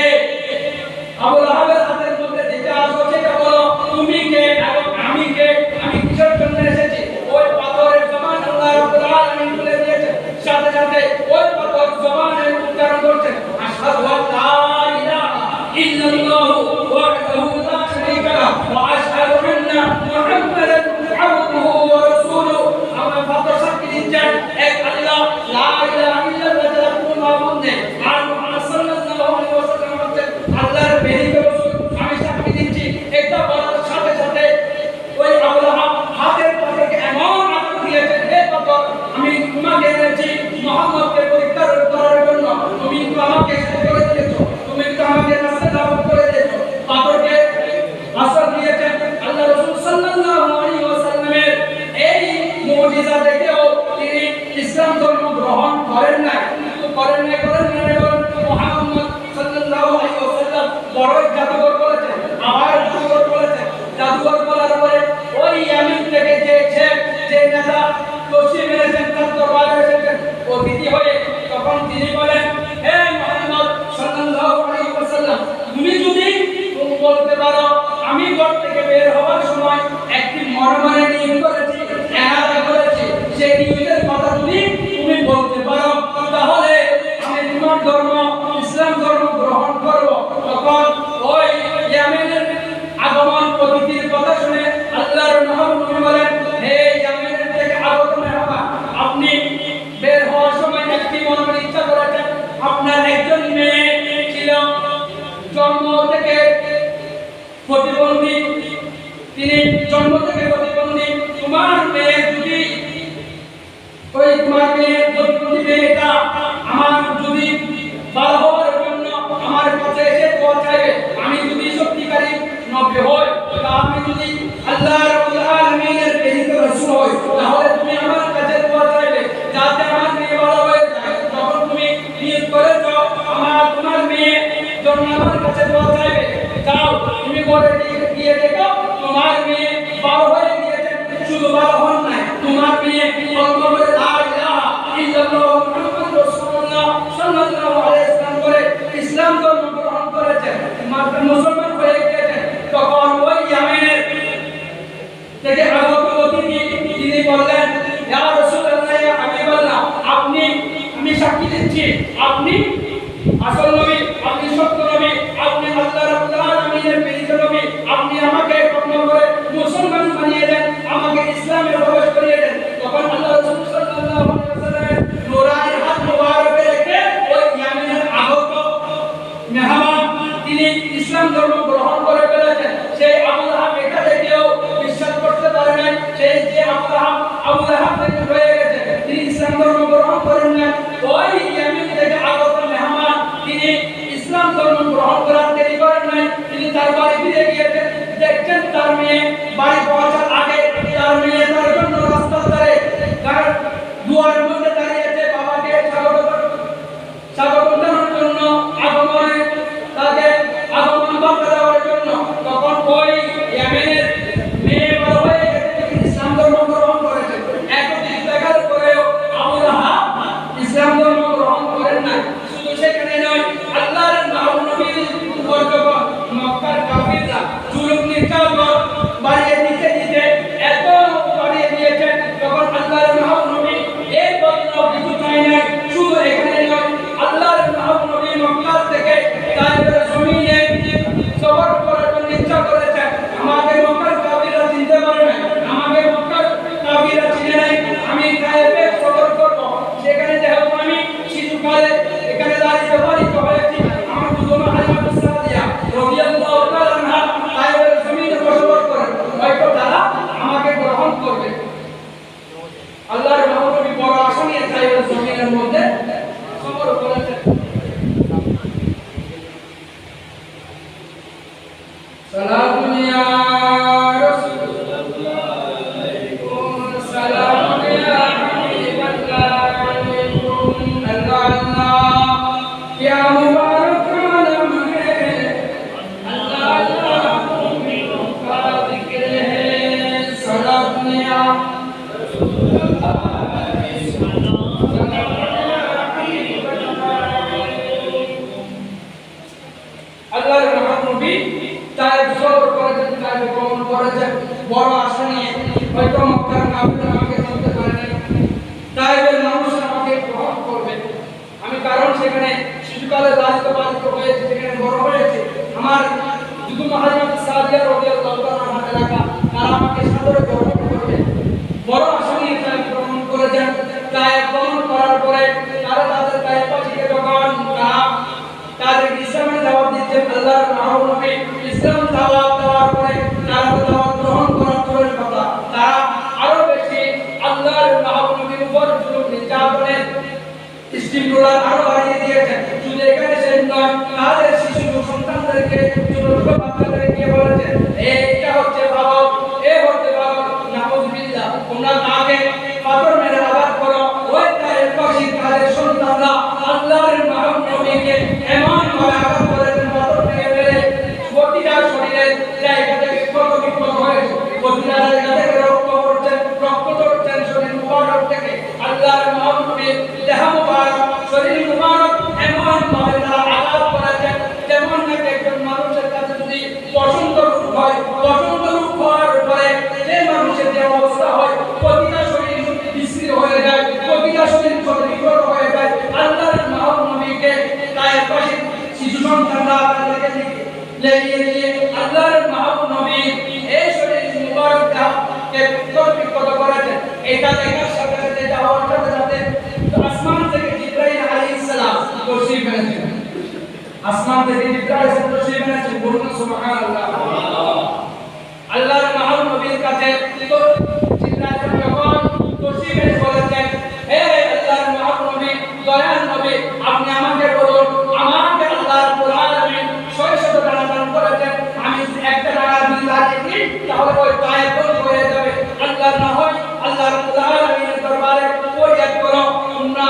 আবু লাহাবের হাতের মধ্যে যেটা আছে সেটা বলো, তুমি কে এবং আমি কে, আমি কিসের জন্য এসেছি? ওই পাথরের জবান আল্লাহ রাব্বুল আলামিন বলে দিয়েছেন, সাথে সাথে ওই পাথর জবানের উচ্চারণ করছেন, আশহাদু আল্লা ইলাহা ইল্লাল্লাহু ওয়াহদাহু লা শারীকা লাহু ওয়া আশহাদু আন্না মুহাম্মাদান আবদুহু ওয়া রাসূলুহু। আমরা পাথর সাক্ষী দিচ্ছেন, এক আল্লাহ, লা ইলাহা ইল্লাল্লাহ, যার কোনো মাবুদ নেই, আর মুহাম্মদ সাল্লাল্লাহু আলাইহি ওয়াসাল্লাম হচ্ছেন আল্লাহর প্রেরিত রাসূল। আমি সাক্ষী দিচ্ছি। এটা বলার সাথে সাথে ওই আবু লাহাব হাতের পাথরকে এমন আঘাত দিয়েছেন, হে পাথর, আমি তোমাকে এনেছি মুহাম্মদকে পরীক্ষা করার জন্য, তুমি তো আমাকে শেষ করে দিয়েছো, তুমি তো আমাকে রাস্তা দাওয়াত করে দিয়েছো। পাথরকে আসর দিয়েছেন। আল্লাহ রাসূল সাল্লাল্লাহু আলাইহি ওয়াসাল্লামের এই মুজিজা দেখেও তিনি ইসলাম ধর্ম গ্রহণ করেন নাই। মুহাম্মদ সাল্লাল্লাহু আলাইহি ওয়াসাল্লাম বড়ই জাদুকর বলেছেন, আবার জাদুকর বলেছেন। জাদুকর বলার পরে ওই ইয়ামিন থেকে যে নেতা কষি মেরেছেন তার দরবারে এসেছেন অতিথি হয়ে, তখন তিনি বলেন, হে মুহাম্মদ সাল্লাল্লাহু আলাইহি ওয়াসাল্লাম, তুমি যদি বলতে পারো আমি ঘর থেকে বের হওয়ার সময় একটি মনে নিয়ত করেছি, এরাদা করেছি, সেই নিয়তের কথা তুমি বলতে পারো, তাহলে আমি তোমার ধর্ম ইসলাম ধর্ম গ্রহণ করব। তখন ওই ইয়ামেনের আগমন অতিথির কথা শুনে আল্লাহর নবী বলেন, হে ইয়ামেনের থেকে আগত মেহমান, আপনি বের হওয়ার সময় একটি মনে ইচ্ছা করেছেন, আপনার একজন মেয়ে ছিল জন্ম থেকে প্রতিবন্ধী, তিনি জন্ম থেকে প্রতিবন্ধী, তোমার মেয়ে যদি ওই তোমার মেয়ে প্রতিবন্ধী মেয়েটা আমার যদি ভালো হওয়ার জন্য আমার কাছে এসে পৌঁছাবে, আমি যদি সত্যিকারী নবী হই, আমি যদি আল্লাহ রাব্বুল আলামিনের প্রেরিত রাসূল হই, তাহলে তুমি আমার কাছে পৌঁছাবে যাতে আমার মেয়ে ভালো হয়ে যায়। তখন তুমি নিয়ত করেছো তোমার মেয়ে জন্য আমার কাছে পৌঁছাবে, যাও তুমি ঘরে গিয়ে দেখো তোমার মেয়ে ভালো হয়ে গিয়েছে, শুধু ভালো হন নাই, তোমার মেয়ে কলমা বলে লা ইলাহা ইল্লাল্লাহ মুহাম্মাদুর রাসূলুল্লাহ সাল্লাল্লাহু আলাইহি ওয়াসাল্লাম করে ইসলাম ধর্ম গ্রহণ করেছে, মুসলমান হয়ে গিয়েছে। তখন ওই ইয়ামেনের থেকে আগত অতিথি তিনি বললেন, ইয়া রাসূলুল্লাহ, ইয়া হাবিবাল্লাহ, আমি সাক্ষী দিচ্ছি আপনি আসল নবী, আপনি সত্য নবী, আপনি আল্লাহ রাব্বুল আলামিনের প্রেরিত নবী, আপনি আমাকে কলমা করে মুসলমান বানিয়ে দেন, আমাকে ইসলামে প্রবেশ করিয়ে দেন। তখন আল্লাহ রাসূল সাল্লাল্লাহু আলাইহি ওয়াসাল্লামের নূরানি হাত মোবারকে রেখে ওই ইয়ামেনের আগত মেহমান তিনি ইসলাম ধর্ম গ্রহণ করে ফেলেছেন। সেই আবু লাহাব এটা দেখেও বিশ্বাস করতে পারে নাই, সেই যে আবু লাহাব থেকে হয়ে গেছে, তিনি ইসলাম ধর্ম গ্রহণ করেন না। ওই ইয়ামেন থেকে আগত মেহমান তিনি ইসলাম ধর্ম গ্রহণ করার দেরি করেন নাই, তিনি তার বাড়ি ফিরে গিয়েছেন, দেখছেন তার মেয়ে বাড়ি পৌঁছার আগে তার মেয়ে তার জন্য রাস্তার ধারে দুয়ারের মধ্যে দাঁড়িয়েছে, বাবাকে স্বাগত জানানোর জন্য, আগমনে তাকে আগমন বার্তা দেওয়ার জন্য। তখন ওই ইয়ামেনের মেয়ে বড় হয়ে গেছে, ইসলাম ধর্ম গ্রহণ করেছে। এতদিন দেখার পরেও আবু লাহাব ইসলাম ধর্ম গ্রহণ করেন না। শুধু সেখানে নয়, আল্লাহর নবীর উপর যখন মক্কার কাফিররা জুলুম নির্যাতন বাড়িয়ে দিতে এত বাড়িয়ে দিয়েছেন, তখন আল্লাহর নবী এই বদলা কিছু চাই নাই। শুধু এখানে নয়, আল্লাহর নবী মক্কা থেকে তাইফের জমিনে সফর করার জন্য ইচ্ছা করেছেন। আমাকে মক্কার কাফিররা চিনতে পারে না, আমাকে মক্কার কাফিররা চিনে নাই, আমি তাইফে সফর করব। সেখানে যেহেতু আমি শিশুকালে এখানে দাঁড়িয়ে বাড়িতে হয়েছি, আমার দুজমা হালিমা সাদিয়া রাদিয়াল্লাহু তাআলা আনহা তাইফের জমিনে বসবাস করেন, হয়তো তারা আমাকে গ্রহণ করবে। আল্লাহর নবী বড় আশা নিয়ে তাইফের জমিনের মধ্যে সফর করেছেন। সালাতুন ইয়া রাসূলুল্লাহ আলাইকুম সালাম ইয়া হাবিবাল্লাহ আলাইকুম আল্লাহ ইয়া মুবারক আলম হে আল্লাহ মুমিনোं का जिक्र है सालाতুন ইয়া রাসূলুল্লাহ আল্লাহর নবী তাইফ সফর করেছেন, তাইফ ভ্রমণ করেছেন বড় আশা নিয়ে, হয়তো মক্কার কাফিররা আমাকে চিনতে পারে নাই, তাইফের মানুষ আমাকে গ্রহণ করবে। আমি কারণ সেখানে শিশুকালে লালিত পালিত হয়েছে, সেখানে বড় হয়েছে, আমার দুদুমা হালিমা সাদিয়া রাদিয়াল্লাহু তাআলা আনহা এলাকা, তারা আমাকে সাদরে গ্রহণ করবে। বড় আশা নিয়ে তাইফ ভ্রমণ করেছেন। তাইফ ভ্রমণ করার পরে তারা তাদের তাইফবাসীকে যখন তাদের ইসলামের দাওয়াত দিচ্ছেন, আল্লাহর নবী ইসলাম দাওয়াত দেওয়ার পরে তারা দাওয়াত গ্রহণ করার পরে কথা, তারা আরো বেশি আল্লাহর নবীর উপর জুলুম নির্যাতনের স্টিমুলার আরো বাড়িয়ে দিয়েছেন। শুধু এখানে শেষ নয়, তাদের শিশু সন্তানদেরকে ছোট ছোট বাচ্চাদেরকে বলেছেন, তৌফিক কত করেছেন। এটা দেখার সাথে সাথে যাওয়ার সাথে সাথে আসমান থেকে জিবরাইল আলাইহিস সালাম তশরীফ এনেছেন। আসমান থেকে জিবরাইল আলাইহিস সালাম তশরীফ এনেছেন। বলুন সুবহানাল্লাহ। আল্লাহর মাহবুব নবীর কাছে তো জিবরাইল যখন তশরীফ এনে বলেছেন, হে আল্লাহর মাহবুব নবী, দয়ার নবী, আপনি আমাকে বলুন, আমাকে আল্লাহ রাব্বুল আলামিন 600 টাকা দান করেছেন, আমি একটা টাকা যদি লাগে দিই তাহলে ওই পায়ে পড়ে হয়ে যাবে। আল্লাহ না হয় আল্লাহ রাব্বুল আলামিনের দরবারে ফরিয়াদ করো, তোমরা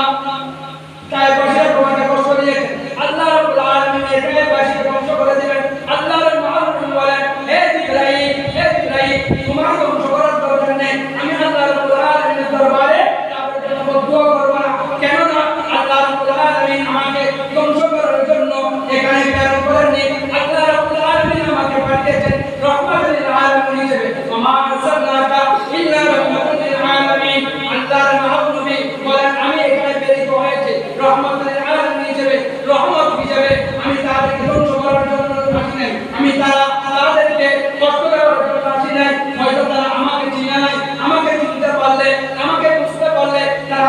চারপাশে তোমাকে কষ্ট দিয়েছে, আল্লাহ রাব্বুল আলামিন এটাকে বাসি ধ্বংস করে দিবেন। আল্লাহর মাহবুব বলেন, হে জিবরাইল, হে জিবরাইল, তোমার ধ্বংস করার দরকার নেই, আমি আল্লাহ রাব্বুল আলামিনের দরবারে তাদের জন্য দোয়া করব না। কেন না? আল্লাহ রাব্বুল আলামিন আমাকে ধ্বংস করার জন্য এখানে প্রেরণ করেননি। আল্লাহ রাব্বুল আলামিন আমাকে পাঠিয়েছেন রহমাতুল লিল আলামিন হিসেবে। ওমা আরসালনাকা ইল্লা রাহমাতুল লিল আলামিন। আল্লাহর মাহবুব নবী বলেন, আমি এখানে প্রেরিত হয়েছি রহমাতুল লিল আলামিন হিসেবে, রহমত হিসেবে। আমি তাদেরকে ধ্বংস করার জন্য আসি নাই, আমি তাদেরকে কষ্ট দেওয়ার জন্য আসি নাই। হয়তো তারা আমাকে চিনে নাই, আমাকে চিনতে পারলে, আমাকে বুঝতে পারলে তারা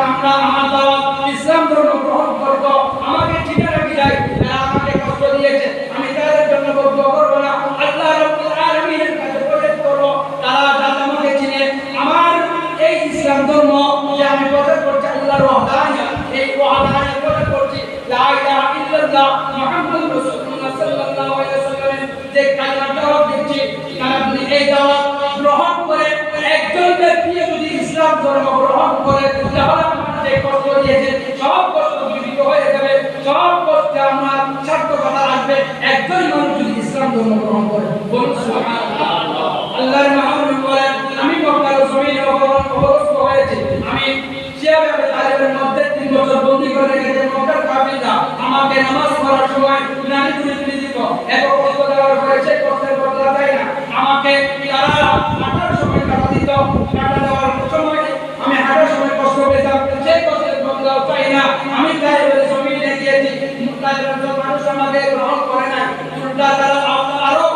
আমার দাওয়াত ইসলাম ধর্ম গ্রহণ করত। আমাকে চিনে রাখি যায়, তারা আমাকে কষ্ট দিয়েছে, আমি তাদের জন্য বদদোয়া করব না। আল্লাহ রাব্বুল আলামিনের কাছে প্রচার করব, তারা যাতে আমাকে চিনে আমার এই ইসলাম ধর্ম যে আমি প্রচার করছি, আল্লাহর ওয়াহদানিয়ত, এই ওয়াহদানিয়ত প্রচার করছি, লা ইলাহা ইল্লাল্লাহ মুহাম্মাদুর রাসূলুল্লাহ সাল্লাল্লাহু আলাইহি ওয়াসাল্লামের যে কালিমার দাওয়াত দিচ্ছি, তারা যদি এই দাওয়াত গ্রহণ করে একজন ব্যক্তি যদি ইসলাম ধর্ম গ্রহণ করে, তাহলে আমার যে কষ্ট দিয়েছে সব কষ্ট দূরীভূত হয়ে যাবে, সব কষ্টে আমার সার্থকতা আসবে একজন মানুষ যদি ইসলাম ধর্ম গ্রহণ করে। বলুন সুবহানাল্লাহ। আল্লাহর মাহবুব বলেন, আমি মক্কার জমিনে অবস্থ হয়েছি, আমি শিয়াবে তালেবের মধ্যে 3 বছর বন্দী করে রেখেছে মক্কার কাফিররা। আমাকে নামাজ পড়ার সময় নারী তুলে দিত, এত কষ্ট দেওয়ার পরে সেই কষ্টের বদলা দেয় না। আমাকে তারা হাঁটার সময় টাকা দিত, টাকা দেওয়ার সময় আমি হাঁটার সময় কষ্ট পেতাম, সেই কষ্টের বদলাও চাই না। আমি তালেবের জমিনে গিয়েছি, তালেবের মানুষ আমাকে গ্রহণ করে না, উল্টা তারা আরো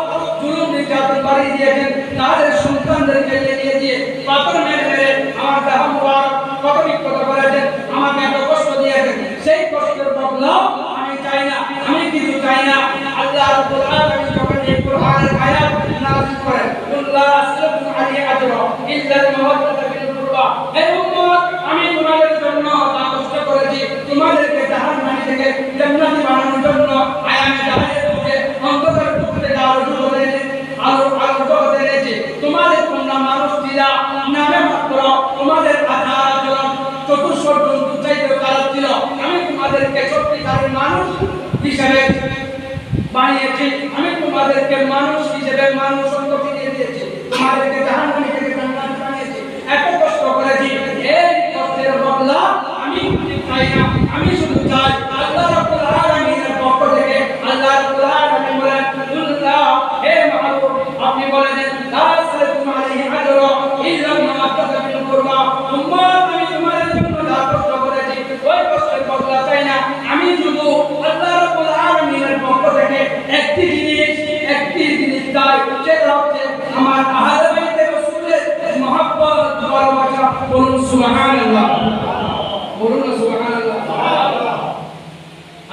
জুলুম নির্যাতন বাড়িয়ে দিয়েছেন। তাদের সন্তানদেরকে নিয়ে দিয়ে পাথর মেরে মেরে আমার দেহ মুবারক কত বিক্ষত করেছেন, আমাকে এত কষ্ট দিয়েছেন। সেই কষ্টের বদলা আমি চাই না, আমি কিছু চাই না। আল্লাহ রাব্বুল আলামিন যখন এই কোরআনের আয়াত নাযিল করেন, কুল্লা আসলাতু আলাইহি আজরা ইল্লা মাওয়াদাতা ফিল কুরবা, হে উম্মত, আমি তোমাদের জন্য যা কষ্ট করেছি, তোমাদেরকে জাহান্নাম থেকে জান্নাতি বানানোর জন্য আয়ামে জাহান্নামের থেকে অন্তরের টুকরে আলো জগতে এনেছি। তোমাদের তোমরা মানুষ ছিলা নামে মাত্র, তোমাদের আচার আচরণ চতুষ্পদ জন্তু চাইতে খারাপ ছিল, আমি তোমাদেরকে সত্যিকারের মানুষ হিসেবে বানিয়েছি, আমি তোমাদেরকে মানুষ হিসেবে মানুষত্ব ফিরিয়ে দিয়েছি, তোমাদেরকে জাহান্নাম থেকে জান্নাত বানিয়েছি। এত কষ্ট করেছি, এই কষ্টের বদলা আমি চাই না, আমি শুধু চাই আল্লাহ রাব্বুল আলামিনের পক্ষ থেকে। আল্লাহ রাব্বুল আলামিন বলেন, কুল্লাহ, হে মাহবুব, আপনি বলেন, লা আসলাতু আলাইহি আজরা ইল্লা মাওয়াদাতা ফিল কুরবা। উম্মত, আমি তোমাদের জন্য যা কষ্ট করেছি ওই কষ্টের বদলা চাই না, আমি শুধু আল্লাহ রাব্বুল আলামিনের পক্ষ থেকে একটি জিনিস চাই, সেটা হচ্ছে আমার আহলে বাইতে রাসূলের মহব্বত ভালোবাসা। বলুন সুবহানাল্লাহ, বলুন সুবহানাল্লাহ।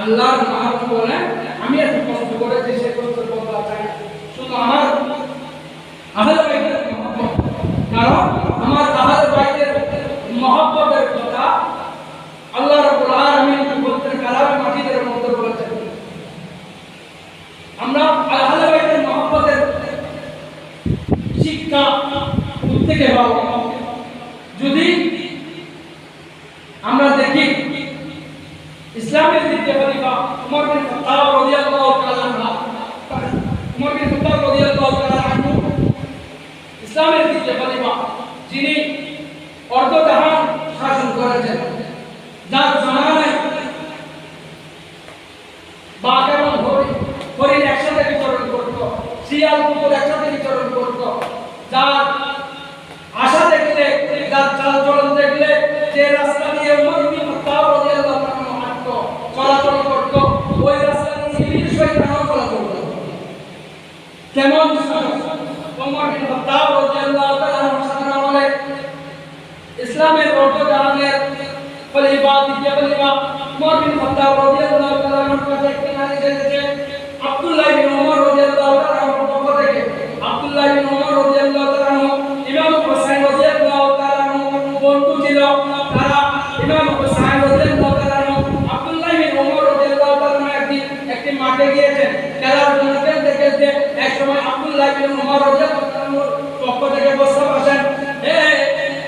আল্লাহর মাহবুব বলেন, আমি এত কষ্ট করেছি, সে কষ্টের বদলা চাই না, শুধু আমার আহলে বাইতের মহব্বত। কারণ আমার আহলে বাইতের মহব্বতের কথা আল্লাহ রাব্বুল আলামিন পবিত্র কালামে মাজিদের মধ্যে বলেছেন। আমরা আহলে বাইতের মহব্বতের শিক্ষা থেকে পাবো যদি আমরা দেখি ইসলামের দ্বিতীয় খলিফা উমর বিন খাত্তাব রাদিয়াল্লাহু তাআলা উমর বিন খাত্তাব রাদিয়াল্লাহু তাআলা আনহু ইসলামের দ্বিতীয় খলিফা, যিনি অর্ধজাহান শাসন করেছেন, যার জামানায় বাঘ এবং হরিণ একসাথে বিচরণ করত, শিয়াল কুকুর একসাথে বিচরণ করত, যার আশা দেখলে, যার চালচলন দেখলে, যে রাস্তা দিয়ে উমর বিন খাত্তাব রাদিয়াল্লাহু তাআলা হাঁটতো, চলাচল করত, ওই রাস্তা দিয়ে ইবলিস শয়তানও চলাচল করত। কেমন উমর বিন খাত্তাব রাদিয়াল্লাহু তাআলা সাধারণ ইসলামের অর্ধজাহানের খলিফা দ্বিতীয় খলিফা ওমর বিন খাত্তাব রাদিয়াল্লাহু তাআলা আনহুর কাছে একটি নালিশ এসেছে আব্দুল্লাহ বিন ওমর রাদিয়াল্লাহু তাআলা আনহুর পক্ষ থেকে। আব্দুল্লাহ বিন ওমর রাদিয়াল্লাহু তাআলা আনহু ইমাম হুসাইন রাদিয়াল্লাহু তাআলা আনহু বন্ধু ছিল। তারা ইমাম হুসাইন রাদিয়াল্লাহু তাআলা আনহু আব্দুল্লাহ বিন ওমর রাদিয়াল্লাহু তাআলা আনহু একটি মাঠে গিয়েছেন খেলার জন্য। খেলতে খেলতে এক সময় আব্দুল্লাহ বিন ওমর রাদিয়াল্লাহু তাআলা আনহুর পক্ষ থেকে প্রস্তাব আসেন, হে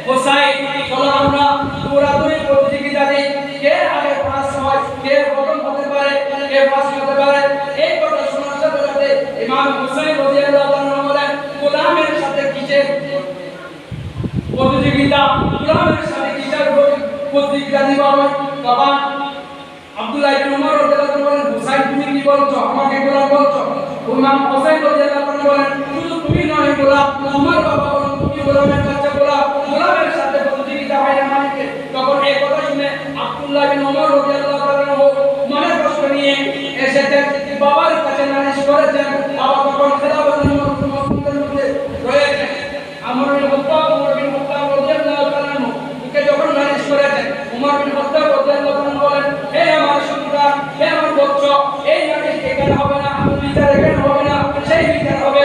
হুসাইন চলো আমরা দৌড়াদৌড়ি প্রতিযোগিতা দিই, কে আগে পাস হয়, কে প্রথম হতে পারে, কে পাস হতে পারে। এই কথা শোনার সাথে সাথে ইমাম হুসাইন রাদিয়াল্লাহু তাআলা আনহু বলেন, গোলামের সাথে কিসের প্রতিযোগিতা, গোলামের সাথে কিসের প্রতিযোগিতা দিব আমি? তখন আব্দুল্লাহ ইবনে ওমর রাদিয়াল্লাহু তাআলা বলেন, হুসাইন তুমি কি বলছো, আমাকে গোলাম বলছো? ইমাম হুসাইন রাদিয়াল্লাহু তাআলা বলেন, শুধু তুমি নয় গোলাম, তোমার বাবা বলেন তুমি গোলামের বাচ্চা গোলাম, গোলামের সাথে প্রতিযোগিতা হয় না মানে। তখন এই কথা শুনে আব্দুল্লাহ ইবনে ওমর রাদিয়াল্লাহু তাআলা মনে কষ্ট নিয়ে এসেছেন, বাবার কাছে নালিশ করেছেন। বাবা তখন খেলাফতের মধ্যে রয়েছে। ওমর বিন খাত্তাব রাদিয়াল্লাহু তাআলা ওকে যখন নালিশ করেছেন, ওমর বিন খাত্তাব রাদিয়াল্লাহু তাআলা বলেন, হে আমার সন্তান, হে আমার বৎস, এই নালিশ এখানে হবে না, বিচার এখানে হবে না, সেই বিচার হবে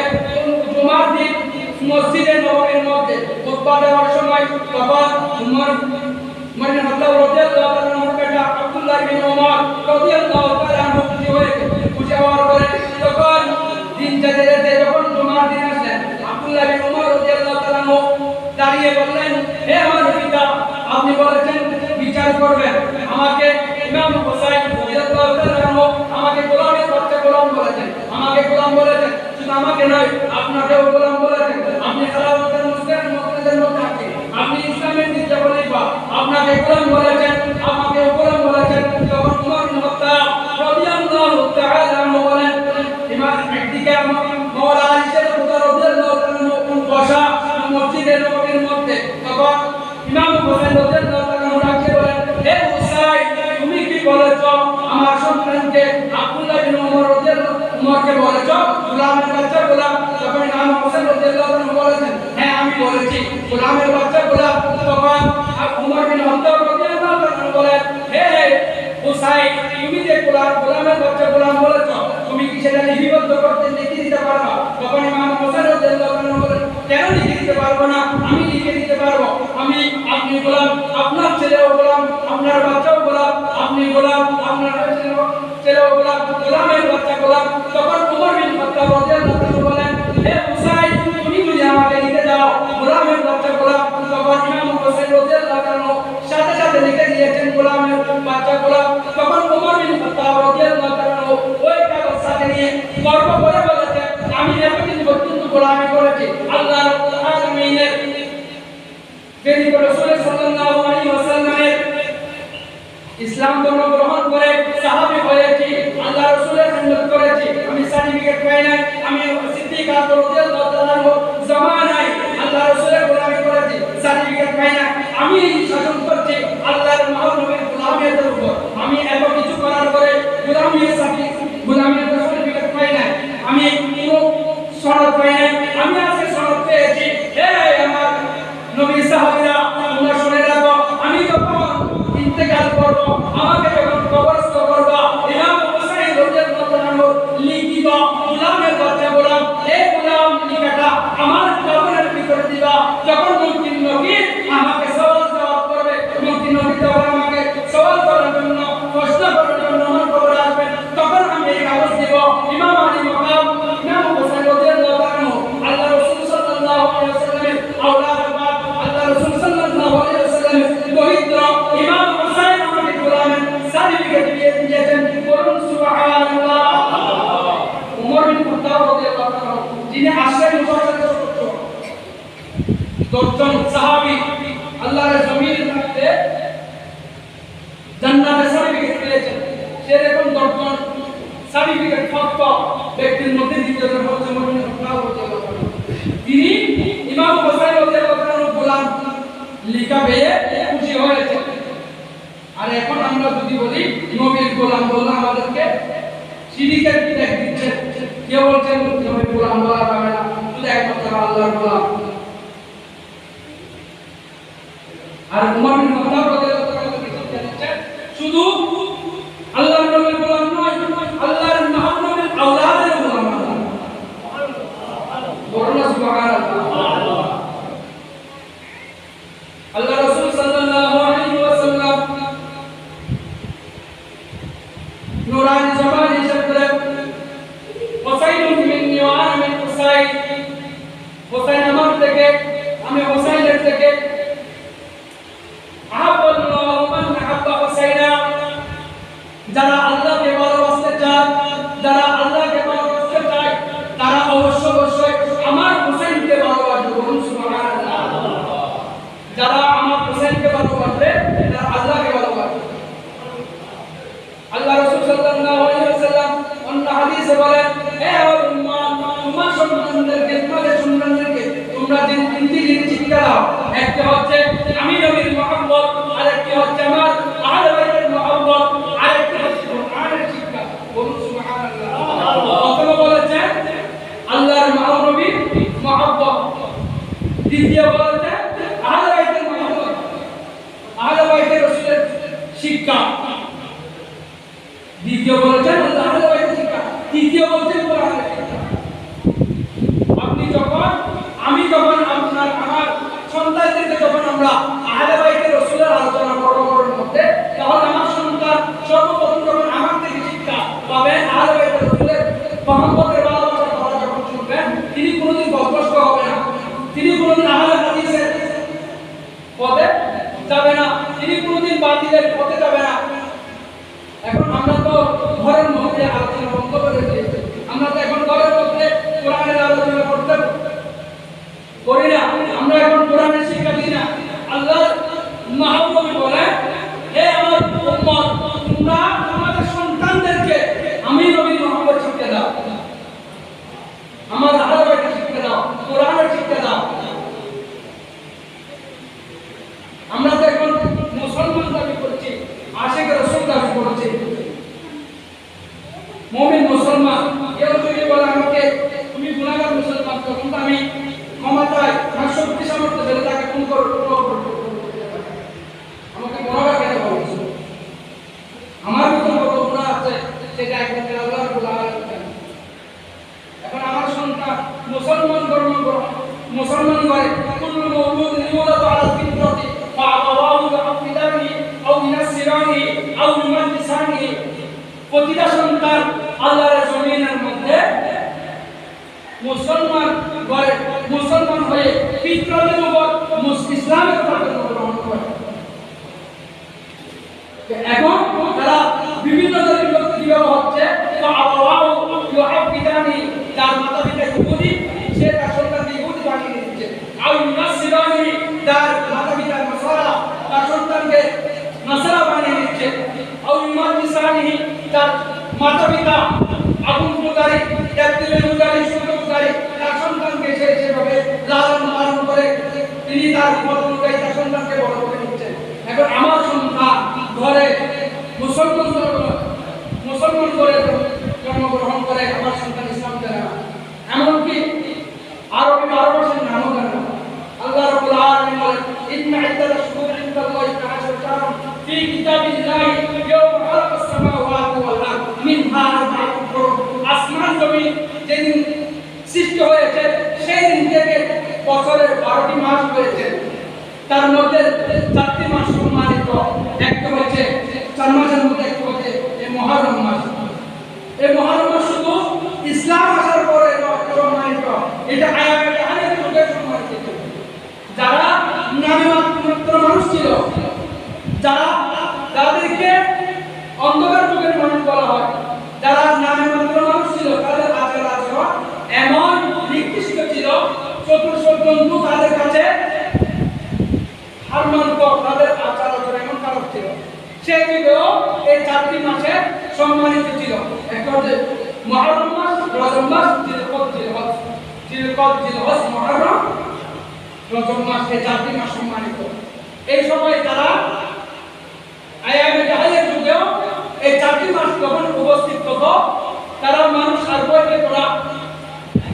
জুমার দিন মসজিদে নববীর মধ্যে খুতবা দেওয়ার সময়। তখন ওমর বিন খাত্তাব রাদিয়াল্লাহু তাআলা আনহুর বেটা আব্দুল্লাহ বিন ওমর রাদিয়াল্লাহু তাআলা আনহু খুশি হওয়ার পরে তখন দিন যেতে যেতে যখন জুমার দিন আসলেন, আব্দুল্লাহ বিন ওমর রাদিয়াল্লাহু তাআলা আনহু দাঁড়িয়ে বললেন, হে আমার পিতা, আপনি বলেছেন বিচার করবেন, আমাকে ইমাম হুসাইন রাদিয়াল্লাহু তাআলা আনহু আমাকে গোলামের বাচ্চা গোলাম বলেছেন, আমাকে গোলাম বলেছেন, শুধু আমাকে নয় আপনাকেও গোলাম বলেছেন। আপনি খেলাফতের মুসলিমের মধ্যে আছেন, আপনি ইসলামের দ্বিতীয় খলিফা, আপনাকে গোলাম বলেছেন, আমাকে গোলাম বলেছেন। তখন ওমর বিন খাত্তাব রাদিয়াল্লাহু তাআলা আনহু বলেন, ইমাম একদিকে মাওলা আলী রাদিয়াল্লাহু তাআলা আনহু বসা মসজিদে নববীর মধ্যে। তখন ইমাম হুসাইন রাদিয়াল্লাহু তাআলা আনহু ডাকে বলেন, হে হুসাইন তুমি কি বলেছো আমার সন্তানকে আব্দুল্লাহ বিন ওমর রাদিয়াল্লাহু উমরকে বলেছো গোলামের বাচ্চা গোলাম? তখন ইমাম হুসাইন রাদিয়াল্লাহু তাআলা বলেছেন, হ্যাঁ আমি বলেছি গোলামের বাচ্চা গোলাম। তখন ওমর বিন খাত্তাব রাদিয়াল্লাহু তাআলা বলেন, হে হুসাইন তুমি যে গোলামের বাচ্চা গোলাম বলেছো, তুমি কি সেটা লিপিবদ্ধ করতে লিখে দিতে পারবা? তখন ইমাম হুসাইন রাদিয়াল্লাহু তাআলা বলেন, কেন লিখে দিতে পারবো না, আমি লিখে দিতে পারবো। আপনি গোলাম, আপনার ছেলেও গোলাম, আপনার বাচ্চাও গোলাম, আপনি গোলাম, আপনার ছেলেও গোলাম, গোলামের বাচ্চা গোলাম। তখন ওমর বিন খাত্তাব রাদিয়াল্লাহু তাআলা বলেন, হে হুসাইন তুমি যদি আমাকে লিখে দাও গোলামের বাচ্চা গোলাম। তখন ইমাম হুসাইন রাদিয়াল্লাহু তাআলা সাথে সাথে লিখে দিয়েছেন গোলামের বাচ্চা গোলাম। তখন ওমর বিন খাত্তাব রাদিয়াল্লাহু তাআলা ওই কাগজ সাথে নিয়ে গর্ব করে বলেছেন, আমি এতদিন পর্যন্ত গোলামি করেছি আল্লাহ রাব্বুল আলামিনের প্রেরিত রাসূল সাল্লাল্লাহু আলাইহি ওয়াসাল্লামের ইসলাম ধর্ম গ্রহণ করে সাহাবী হয়েছি, আল্লাহ রাসূলের খিদমত করেছি, আমি সার্টিফিকেট পাই নাই, আমি সিদ্দিক রাদিয়াল্লাহু তাআলা জামানায় আল্লাহ রাসূলের গোলামি করেছি, সার্টিফিকেট পাই না, আমি শাসন করছি আল্লাহর মহানবীর গোলামের উপর, আমি এত কিছু করার পরে গোলামির সার্টিফিকেট পাই না, আমি কোনো সনদ পাই নাই, আমি আজকে সনদ পেয়েছি। হে আমার নবী সাহাবীরা তোমরা শুনে রাখো, আমি যখন ইন্তেকাল করব, আমাকে যখন কবরস্থ করবা, ইমাম হুসাইন রাদিয়াল্লাহু তাআলা লিখিবা গোলামের বাচ্চা গোলাম, এই গোলাম লিখাটা আমার কবরের ভিতরে দিবা। যখন মুফতি নবী আমাকে সওয়াল জবাব করবে, মুফতি নবী যখন আমাকে সওয়াল করার জন্য প্রশ্ন করার জন্য আমার কবরে আসবেন, তখন আমি এই কাগজ দিব। ইমাম আলী মাকাম ইমাম হুসাইন রাদিয়াল্লাহু তাআলা আল্লাহ রাসূল সাল্লাল্লাহু আলাইহি ওয়াসাল্লামের আওলাদ, আল্লাহ রাসূল সাল্লাল্লাহু আলাইহি ওয়াসাল্লামের দরিদ্র ইমাম হুসাইন আমাকে গোলামের সার্টিফিকেট দিয়ে দিয়েছেন। বলুন সুবহানাল্লাহ। ওমর বিন খাত্তাব রাদিয়াল্লাহু তাআলা যিনি আশরাফ মুবাশশির দশজন সাহাবী আল্লাহর জমিনে থাকতে জান্নাতের সার্টিফিকেট পেয়েছেন, সেরকম দশজন সার্টিফিকেট প্রাপ্ত ব্যক্তির মধ্যে দ্বিতীয়জন হচ্ছে ওমর বিন খাত্তাব রাদিয়াল্লাহু তাআলা। তিনি ইমাম হুসাইন রাদিয়াল্লাহু তাআলার গোলাম লিখা পেয়ে খুশি হয়েছে। আর এখন আমরা যদি বলি নবীর গোলাম বললে আমাদেরকে শিরিকের বিধান দিচ্ছে, কেউ বলছেন নবীর গোলাম বলা যাবে না, শুধু একমাত্র আল্লাহর গোলাম। আর উমর বিন খাত্তাব রাদিয়াল্লাহু তাআলা দিচ্ছেন শুধু আল্লাহর নবীর গোলাম নয়, আল্লাহর নবীর আওলাদের গোলাম। সুবহানাল্লাহ, সুবহানাল্লাহ। আল্লাহ রাসূল সাল্লাল্লাহু আলাইহি ওয়াসাল্লাম নুরানি জবান হিসেবে বলেন, হুসাইনুন মিন্নি ওয়া আনা মিন হুসাইন, হুসাইন আমার থেকে, আমি হুসাইনের থেকে। আহাব্বাল্লাহু মান আহাব্বা হুসাইনা, যারা আল্লাহকে ভালোবাসতে চায়, যারা আল্লাহকে ভালোবাসতে চায়, তারা অবশ্যই আমার হুসাইনকে ভালোবাসবে। বলুন সুবহানাল্লাহ। যারা আমার হুসাইনকে ভালোবাসবে তারা আল্লাহকে ভালোবাসবে। আল্লাহ রাসূল সাল্লাল্লাহু আলাইহি ওয়াসাল্লাম অন্য হাদিসে বলেন, হে আমার উম্মত, তোমার সন্তানদেরকে, তোমাদের সন্তানদেরকে তোমরা যে তিনটি জিনিস শিক্ষা দাও, একটা হচ্ছে আমি নবীর মহব্বত, আরেকটি হচ্ছে আমার আহলে বাইতের মহব্বত, আরেকটি হচ্ছে কোরআনের শিক্ষা। বলুন সুবহানাল্লাহ। প্রথমে বলেছেন আল্লাহর নবীর মহব্বত, দ্বিতীয় বলেছেন আহলে বাইতের মহব্বত, আহলে বাইতের রাসূলের শিক্ষা, দ্বিতীয় বলেছেন আহলে বাইতের শিক্ষা, তৃতীয় বলেছেন কোরআনের শিক্ষা। আপনি যখন, আমি যখন, আপনার আমার সন্তানদেরকে যখন আমরা আহলে বাইতের রাসূলের আলোচনা করব ওর মধ্যে, তাহলে আমার সন্তান সর্বপ্রথম যখন আমার থেকে শিক্ষা পাবে আহলে বাইতের রাসূলের মহব্বতের ভালোবাসার কথা যখন শুনবেন, তিনি কোনোদিন বদভস্ত হবে না, তিনি কোনোদিন আহলে হাদিসের পথে যাবে না, তিনি কোনোদিন বাতিলের পথে যাবে না। এখন আমরা তো ঘরের মধ্যে আলোচনা বন্ধ করে দিয়েছি, আমরা তো এখন ঘরের মধ্যে কোরআনের আলোচনা করতে করি না, আমরা এখন কোরআনের শিক্ষা দিই না। আল্লাহ মহানবী বলেন, হে আমার উম্মত, তোমরা তোমাদের সন্তানদেরকে আমি নবীর মহব্বত শিক্ষা দাও, আমার আহলে বাইতের শিক্ষা দাও, কোরআনের শিক্ষা দাও। আমরা তো এখন মুসলমান দাবি করছি, আশিক রাসূল দাবি করছি, মুমিন মুসলমান। কেউ যদি বলে আমাকে তুমি গুনাহগার মুসলমান, তখন তো আমি ক্ষমা চাই, আমার শক্তি সামর্থ্য দিলে তাকে খুন করব, আমাকে গুনাহগার কেন বলছো? আমার ভিতরে কত গুনাহ আছে সেটা একমাত্র আল্লাহ রাব্বুল আলামিন। এখন আমার সন্তান মুসলমান ধর্ম গ্রহণ, মুসলমান করে কুল্লু মাওলুদিন ইউলাদু আলা ফিতরাতি ফাআবাওয়াহু ইউহাফিদানিহি আও ইউনাসসিরানিহি আও ইউমাজ্জিসানিহি। প্রতিটা সন্তান আল্লাহর জমিনের মধ্যে মুসলমান করে, মুসলমান হয়ে ফিতরাতের উপর ইসলামের উপর গ্রহণ করে। এখন তারা বিভিন্ন ধরনের লোক কিভাবে হচ্ছে, ফাআবাওয়াহু ইউহাফিদানিহি, যার মাতা-পিতা ইহুদি, সে তার সন্তানকে ইহুদি বানিয়ে দিচ্ছে, আও ইউনাসসিরানিহি, যার মাতা-পিতা নাসারা, তার সন্তানকে নাসারা বানিয়ে দিচ্ছে, আও ইউমাজ্জিসানিহি, তার মাতা-পিতা আগুন পূজারী, দেবদেবীর পূজারী, সূর্য পূজারী, তার সন্তানকে সে সেভাবে লালন পালন করে তিনি তার মত অনুযায়ী তার সন্তানকে বড় করে দিচ্ছেন। এখন আমার সন্তান ঘরে মুসলমান করে জন্মগ্রহণ করে, আমার সন্তান ইসলাম জানে না, এমনকি আরবি 12 মাসের নামও জানে না। আল্লাহ রাব্বুল আলামিন বলেন, ইন্না ইদ্দাতাশ শুহুরি ইনদাল্লাহি 12 শাহরান ফি কিতাবিল্লাহি ইয়াওমা খালাকাস সামাওয়াতি ওয়াল আরদ মিনহা আরবা'তুন হুরুম। আসমান জমিন যেদিন সৃষ্টি হয়েছে সেই দিন থেকে বছরের 12টি মাস হয়েছে, তার মধ্যে 4টি মাস সম্মানিত। একটা হচ্ছে 4 মাসের মধ্যে একটা হচ্ছে এই মুহররম মাস। এই মুহররম মাস শুধু ইসলাম আসার পরে সম্মানিত, এটা আয়াতের যুগে সম্মানিত। যারা নামে মাত্র মানুষ ছিল, যাদেরকে অন্ধকার যুগের মানুষ বলা হয়, যারা নামে মাত্র মানুষ ছিল, তাদের আচার আচরণ এমন নিকৃষ্ট ছিল, চতুর্থ জন্তু তাদের কাছে হার মানত, তাদের আচার আচরণ এমন খারাপ ছিল। সেই যুগেও এই 4টি মাসে সম্মানিত ছিল। একটা হচ্ছে মুহররম মাস, রজব মাস, জিলহজ, মুহররম, রজব মাস, এই 4টি মাস সম্মানিত। এই সময় তারা আয়ামে জাহেলের যুগেও এই 4টি মাস যখন উপস্থিত হতো, তারা মানুষ আর বইতে পড়া,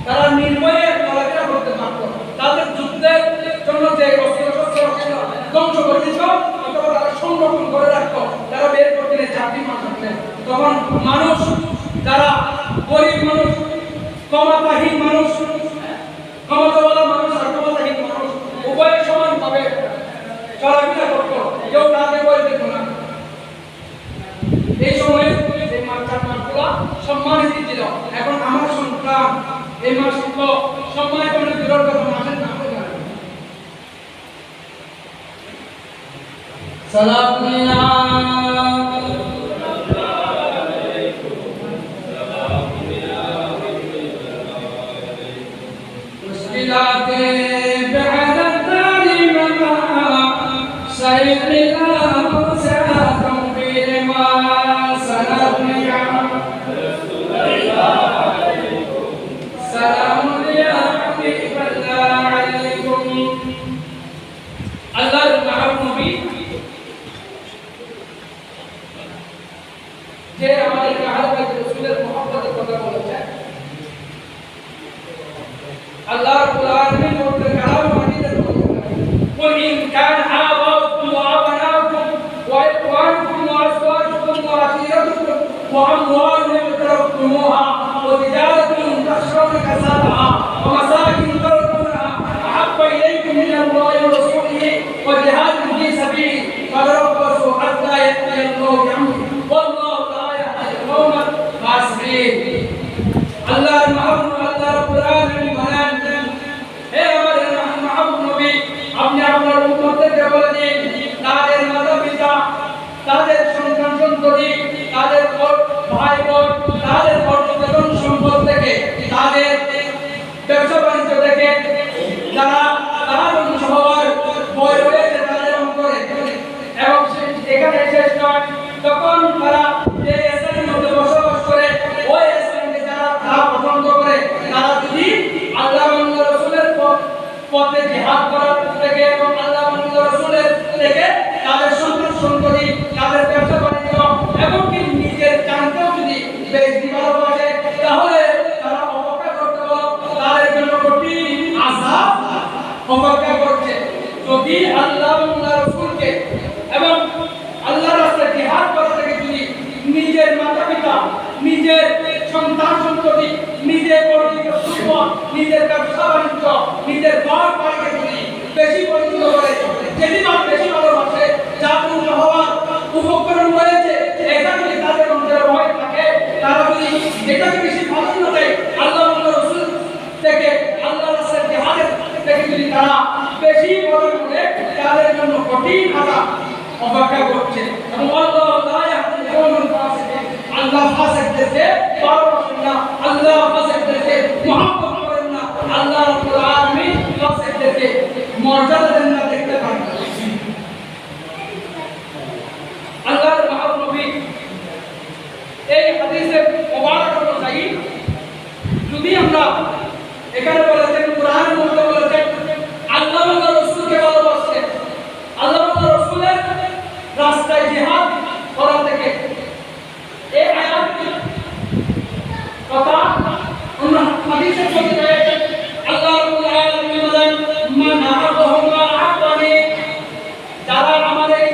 তারা নির্ভয়ে চলাফেরা করতে পারত। তাদের যুদ্ধের জন্য যে অস্ত্র ধ্বংস করে অথবা তারা সংরক্ষণ করে রাখতো, তারা বের করতে চাকরি পাঠাতেন। তখন মানুষ, যারা গরিব মানুষ, ক্ষমতাহীন মানুষ, ক্ষমতাওয়ালা মানুষ আর ক্ষমতাহীন মানুষ উভয় সমানভাবে চলাফেরা করতো, কেউ তাকে বই দিত না। এই সময়ে এই মাসগুলা সম্মানিত ছিল। এখন আমার সন্তান এই মাসগুলো সম্মান করে দূরের কথা, মাসের নাম যে আমাদেরকে আল্লাহ রাসূলের মুহাব্বতের কথা বলেছেন। আল্লাহ রাব্বুল আলামিন বলতে কালাম মাটিতে বলেছেন, কুল ইন কান আবাউকুম ওয়া আবনাউকুম ওয়া ইখওয়ানুকুম ওয়া আজওয়াজুকুম ওয়া আশীরাতুকুম ওয়া আমওয়ালুন ইqtarabtumuha ওয়া tijaratun takhshawna kasabaha ওয়া masakin tardawnaha ahabba ilaykum min Allahi wa rasulihi ওয়া jihadin fi sabilihi fatarabbasu hatta ya'tiya Allahu bi amrihi wallahu আল্লাহর মাহবুব আল্লাহ রাব্বুল আলামিন বলেন, হে আমার মাহবুব নবী, আপনি আপনার উম্মতকে বলে দিন, তাদের মাতা-পিতা, তাদের সন্তান-সন্ততি, তাদের ভাই বোন, তাদের অর্থ-বেতন সম্পদ থেকে, তাদের ব্যবসা-বাণিজ্য থেকে যারা তার অংশ হওয়ার ভয় রয়েছে তাদের অন্তরে, এবং এখানে শেষ নয়, তখন তারা যে স্থানের মধ্যে বসবাস করে ওই স্থানকে যারা পছন্দ করে, তারা যদি আল্লাহ এবং রাসূলের পথে জিহাদ করার থেকে এবং আল্লাহ এবং রাসূলের থেকে তাদের সন্তান-সন্ততি, তাদের ব্যবসা-বাণিজ্য এমনকি নিজের জানকেও যদি বেশি ভালোবাসে, তাহলে তারা অপেক্ষা করতে হলো, তাদের জন্য কঠিন আযাব অপেক্ষা করছে। যদি আল্লাহ এবং রাসূলকে এবং আল্লাহর রাস্তায় জিহাদ করা থেকে যদি নিজের মাতা-পিতা, নিজের সন্তান-সন্ততি, নিজের পরিচিত সম্পদ, নিজের ব্যবসা-বাণিজ্য, নিজের ঘর-বাড়িকে যদি বেশি পছন্দ করে, যেটি বেশি ভালোবাসে, যা পূর্ণ হওয়ার উপকরণ রয়েছে, এটা যদি তাদের অন্তরে ভয় থাকে, তারা যদি এটাকে বেশি প্রাধান্য দেয়, আল্লাহ এবং রাসূল থেকে, আল্লাহর রাস্তায় জিহাদের থেকে যদি তারা বেশি প্রাধান্য দেয়, তাদের জন্য কঠিন আযাব অপেক্ষা করছে। এবং আল্লাহ লা ইয়াহদি কওমান ফাসিকিন, আল্লাহ ফাসিকদেরকে ভালোবাসেন না, আল্লাহ ফাসিকদেরকে মহব্বত করেন না, আল্লাহ রাব্বুল আলামিন ফাসিকদেরকে মর্যাদা দেন না, দেখতে পান না। আল্লাহর মাহবুব নবী এই হাদিসে মুবারক অনুযায়ী যদি আমরা এখানে বলেছেন, কোরআনের মধ্যে বলেছেন আল্লাহ এবং রাসূলকে ভালোবাসেন, আল্লাহ এবং রাসূলের রাস্তায় জিহাদ করা থেকে এই আয়াত কথা অন্য হাদিসের মধ্যে রয়েছে। আল্লাহ রাব্বুল আলামিন বলেন, মান আহাব্বাহুমা আহাব্বানি, যারা আমার এই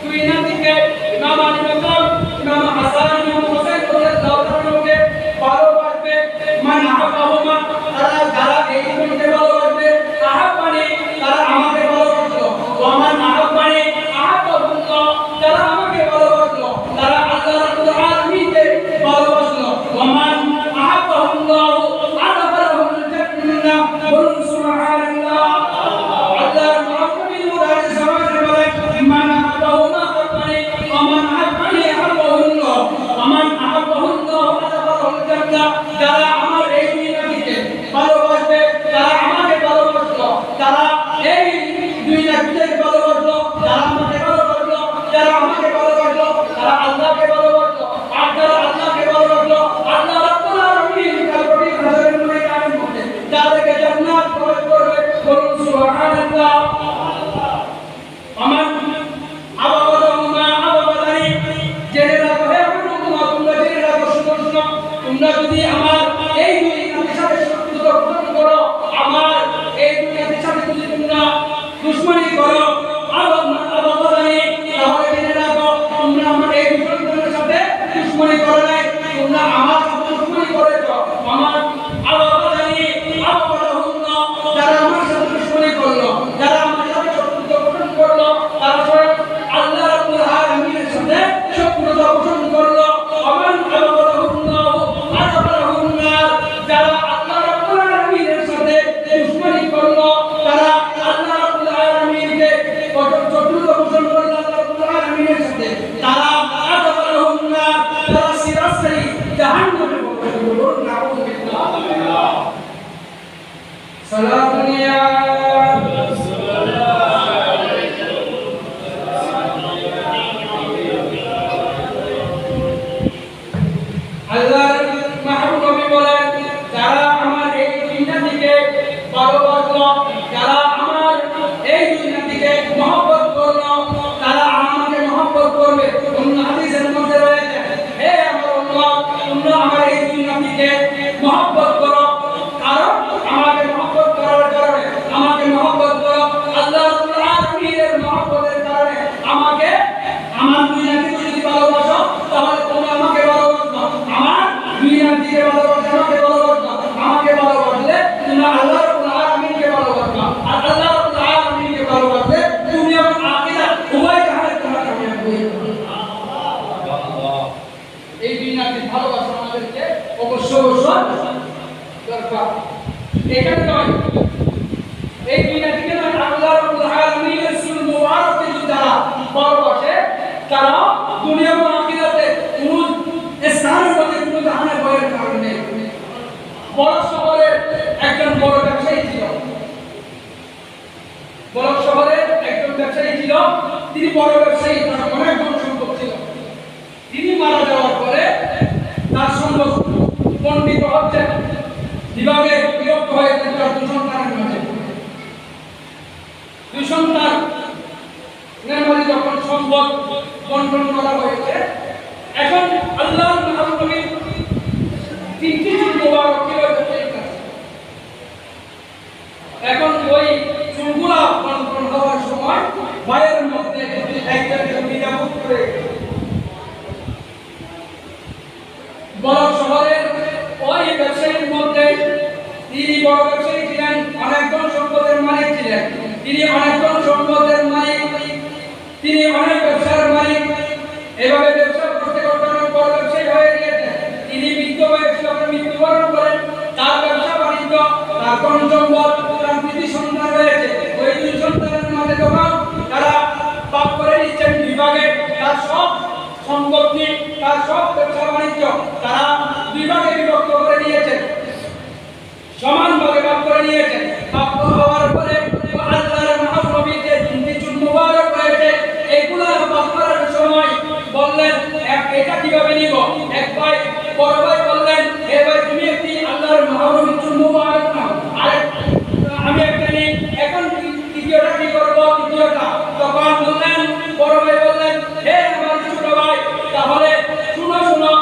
দুই নাতিকে ইমাম আলী মাকাম, ইমাম হাসান, ইমাম হোসেন রাদিয়াল্লাহু তাআলাকে ভালোবাসবে, মান আহাব্বাহুমা, যারা এই দুইকে ভালোবাসবে, আহাব্বানি, তারা আমাকে ভালোবাসলো, ওয়া মান আহাব্বানি আহাব্বাহুল্লাহ, যারা আমাকে ভালোবাসলো, তারা আল্লাহ রাব্বুল আলামিনকে ভালোবাসলো, ওয়া মান আহাব্বাহুল্লাহ আদখালাহুল জান্নাহ, বলুন সুবহানাল্লাহ। আল্লাহর মাহবুবী মুরাদ সমাজে বলেন, মান আহাব্বাহুমা আহাব্বানি ওয়া মান আহাব্বানি আহাব্বাহুল্লাহ, ওয়া মান আহাব্বাহুল্লাহ আদখালাহুল জান্নাহ, যারা আমার এই দুই নাতিকে ভালোবাসবে, তারা আমাকে ভালোবাসলো, তারা এই দুই নাতিকে ভালোবাসলো, যারা আমাকে ভালোবাসলো, যারা আমাকে ভালোবাসলো, তারা আল্লাহকে ভালোবাসলো, আর যারা আল্লাহকে ভালোবাসলো, আল্লাহ রাব্বুল আলামিন কালবি হাজারের ময়দানের মধ্যে যাদেরকে জান্নাত প্রবেশ করবে, বলুন সুবহানাল্লাহ। আমার আবাবাদুমা আবাবাদানি, জেনে রাখো হে আমার উম্মত, তোমরা জেনে রাখো, শুনো, তোমরা যদি আমার এই দুই নাতির সাথে শত্রুতা পোষণ করো, আমার এই দুই নাতির সাথে যদি তোমরা দুশমনি করো, আবাবাদুমা সালামুন ইয়া আল্লাহর মাহবুব নবী বলেন, যারা আমার এই দুনিয়া থেকে ভালোবাসলো, যারা আমার এই দুনিয়া থেকে মহব্বত করলো, তারা আমাকে মহব্বত করবে। অন্য হাদিসের মধ্যে রয়েছে, হে আমার উম্মত, তোমরা আমার এই দুনিয়া থেকে মহব্বত করো, কারণ আমাকে মহব্বত করার কারণে, আমাকে মহব্বত করো আল্লাহ রাব্বুল আলামিনের মহব্বতের কারণে, আমাকে আমার দুনিয়া থেকে যদি ভালোবাসো তাহলে তোমরা আমাকে ভালোবাসো, আমার দুনিয়া থেকে ভালোবাসো, আমাকে ভালোবাসো, আমাকে ভালোবাসলে তোমরা আল্লাহ রাব্বুল আলামিনকে ভালোবাসো, আর আল্লাহ রাব্বুল আলামিনকে ভালোবাসলে দুনিয়া এবং আখিরাত উভয় জাহানে তোমরা কামিয়াব হয়ে যাবে। এই দুনিয়াতে ভালোবাসা আমাদেরকে অবশ্যই দরকার। এখানে নয়, এই দুনিয়া থেকে নয়, আল্লাহ রাব্বুল আলামিনের রাসূল মুবারককে যারা ভালোবাসে তারা দুনিয়া এবং আখিরাতে কোন স্থানের মধ্যে কোন জাহানের ভয়ের কারণ নেই। বড় শহরে একজন বড় ব্যবসায়ী ছিল, বড় শহরে একজন ব্যবসায়ী ছিল, তিনি বড় ব্যবসায়ী, তার অনেক ধন সম্পদ ছিল। তিনি মারা যাওয়ার পরে তার সম্পদ বণ্টিত হচ্ছে, বিভাগে বিভক্ত হয়ে তার দুই সন্তানের মাঝে, দুই সন্তান মাঝে যখন সম্পদ বন্টন করা হয়েছে, এখন আল্লাহর মাহবুব নবী তিনটি চুল মোবারক ছিল। এখন ওই চুলগুলা বন্টন হওয়ার সময় ভাইয়ের মধ্যে একজনকে বিজাপুত করে বড় শহরের ওই ব্যবসায়ীর মধ্যে, তিনি বড় ব্যবসায়ী ছিলেন, অনেকজন সম্পদের মালিক ছিলেন, তিনি অনেকজন সম্পদের মালিক, তিনি অনেক ব্যবসার মালিক, এভাবে ব্যবসা করতে করতে অনেক বড় ব্যবসায়ী হয়ে গিয়েছেন। তিনি মৃত্যুবরণ করেন, তার ব্যবসা বাণিজ্য, তার কোন সম্পদ, তার দুটি সন্তান রয়েছে, ওই দুই সন্তানের মাঝে যখন তারা ভাগ করে নিচ্ছেন বিভাগে, তার সব সম্পত্তি, তার সব ব্যবসা বাণিজ্য তারা দুই ভাগে বিভক্ত করে নিয়েছেন, সমানভাবে ভাগ করে নিয়েছেন। ভাগ হওয়ার পরে আল্লাহর মাহবুব নবী যে তিনটি চুল মুবারক রয়েছে, এগুলা ভাগ করার সময় বললেন, এটা কিভাবে নিব? এক ভাই, বড় ভাই বললেন, হে ভাই, তুমি একটি আল্লাহর মাহবুব নবীর চুল মুবারক নাও, আর আমি একটা নিই। এখন দ্বিতীয়টা কি করব? তৃতীয়টা। তখন বললেন, বড় ভাই বললেন, হে আমার ছোট ভাই, তাহলে শুনো,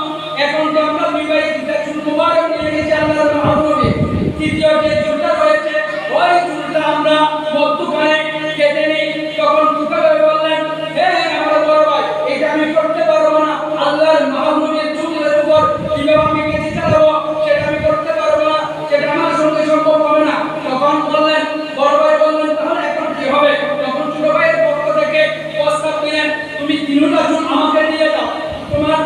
এখন তো আমরা দুই ভাই দুটা চুল মুবারক নিয়ে নিয়েছি আল্লাহর মাহবুব নবী, তৃতীয় যে চুলটা রয়েছে ওই চুলটা আমরা মধ্যখানে কেটে নিই। তখন ছোট ভাই বললেন, হে আমার বড় ভাই, এটা আমি করতে পারবো না, আল্লাহর মাহবুব নবীর চুলের উপর কিভাবে আমি কেটে চালাবো সেটা আমি করতে পারবো না, সেটা আমার সঙ্গে সম্ভব হবে না। তখন বললেন, বড় ভাই বললেন, তাহলে এখন কি হবে? তখন ছোট ভাইয়ের পক্ষ থেকে প্রস্তাব দিলেন, তুমি তিনটা চুল আমাকে দিয়ে দাও, তোমার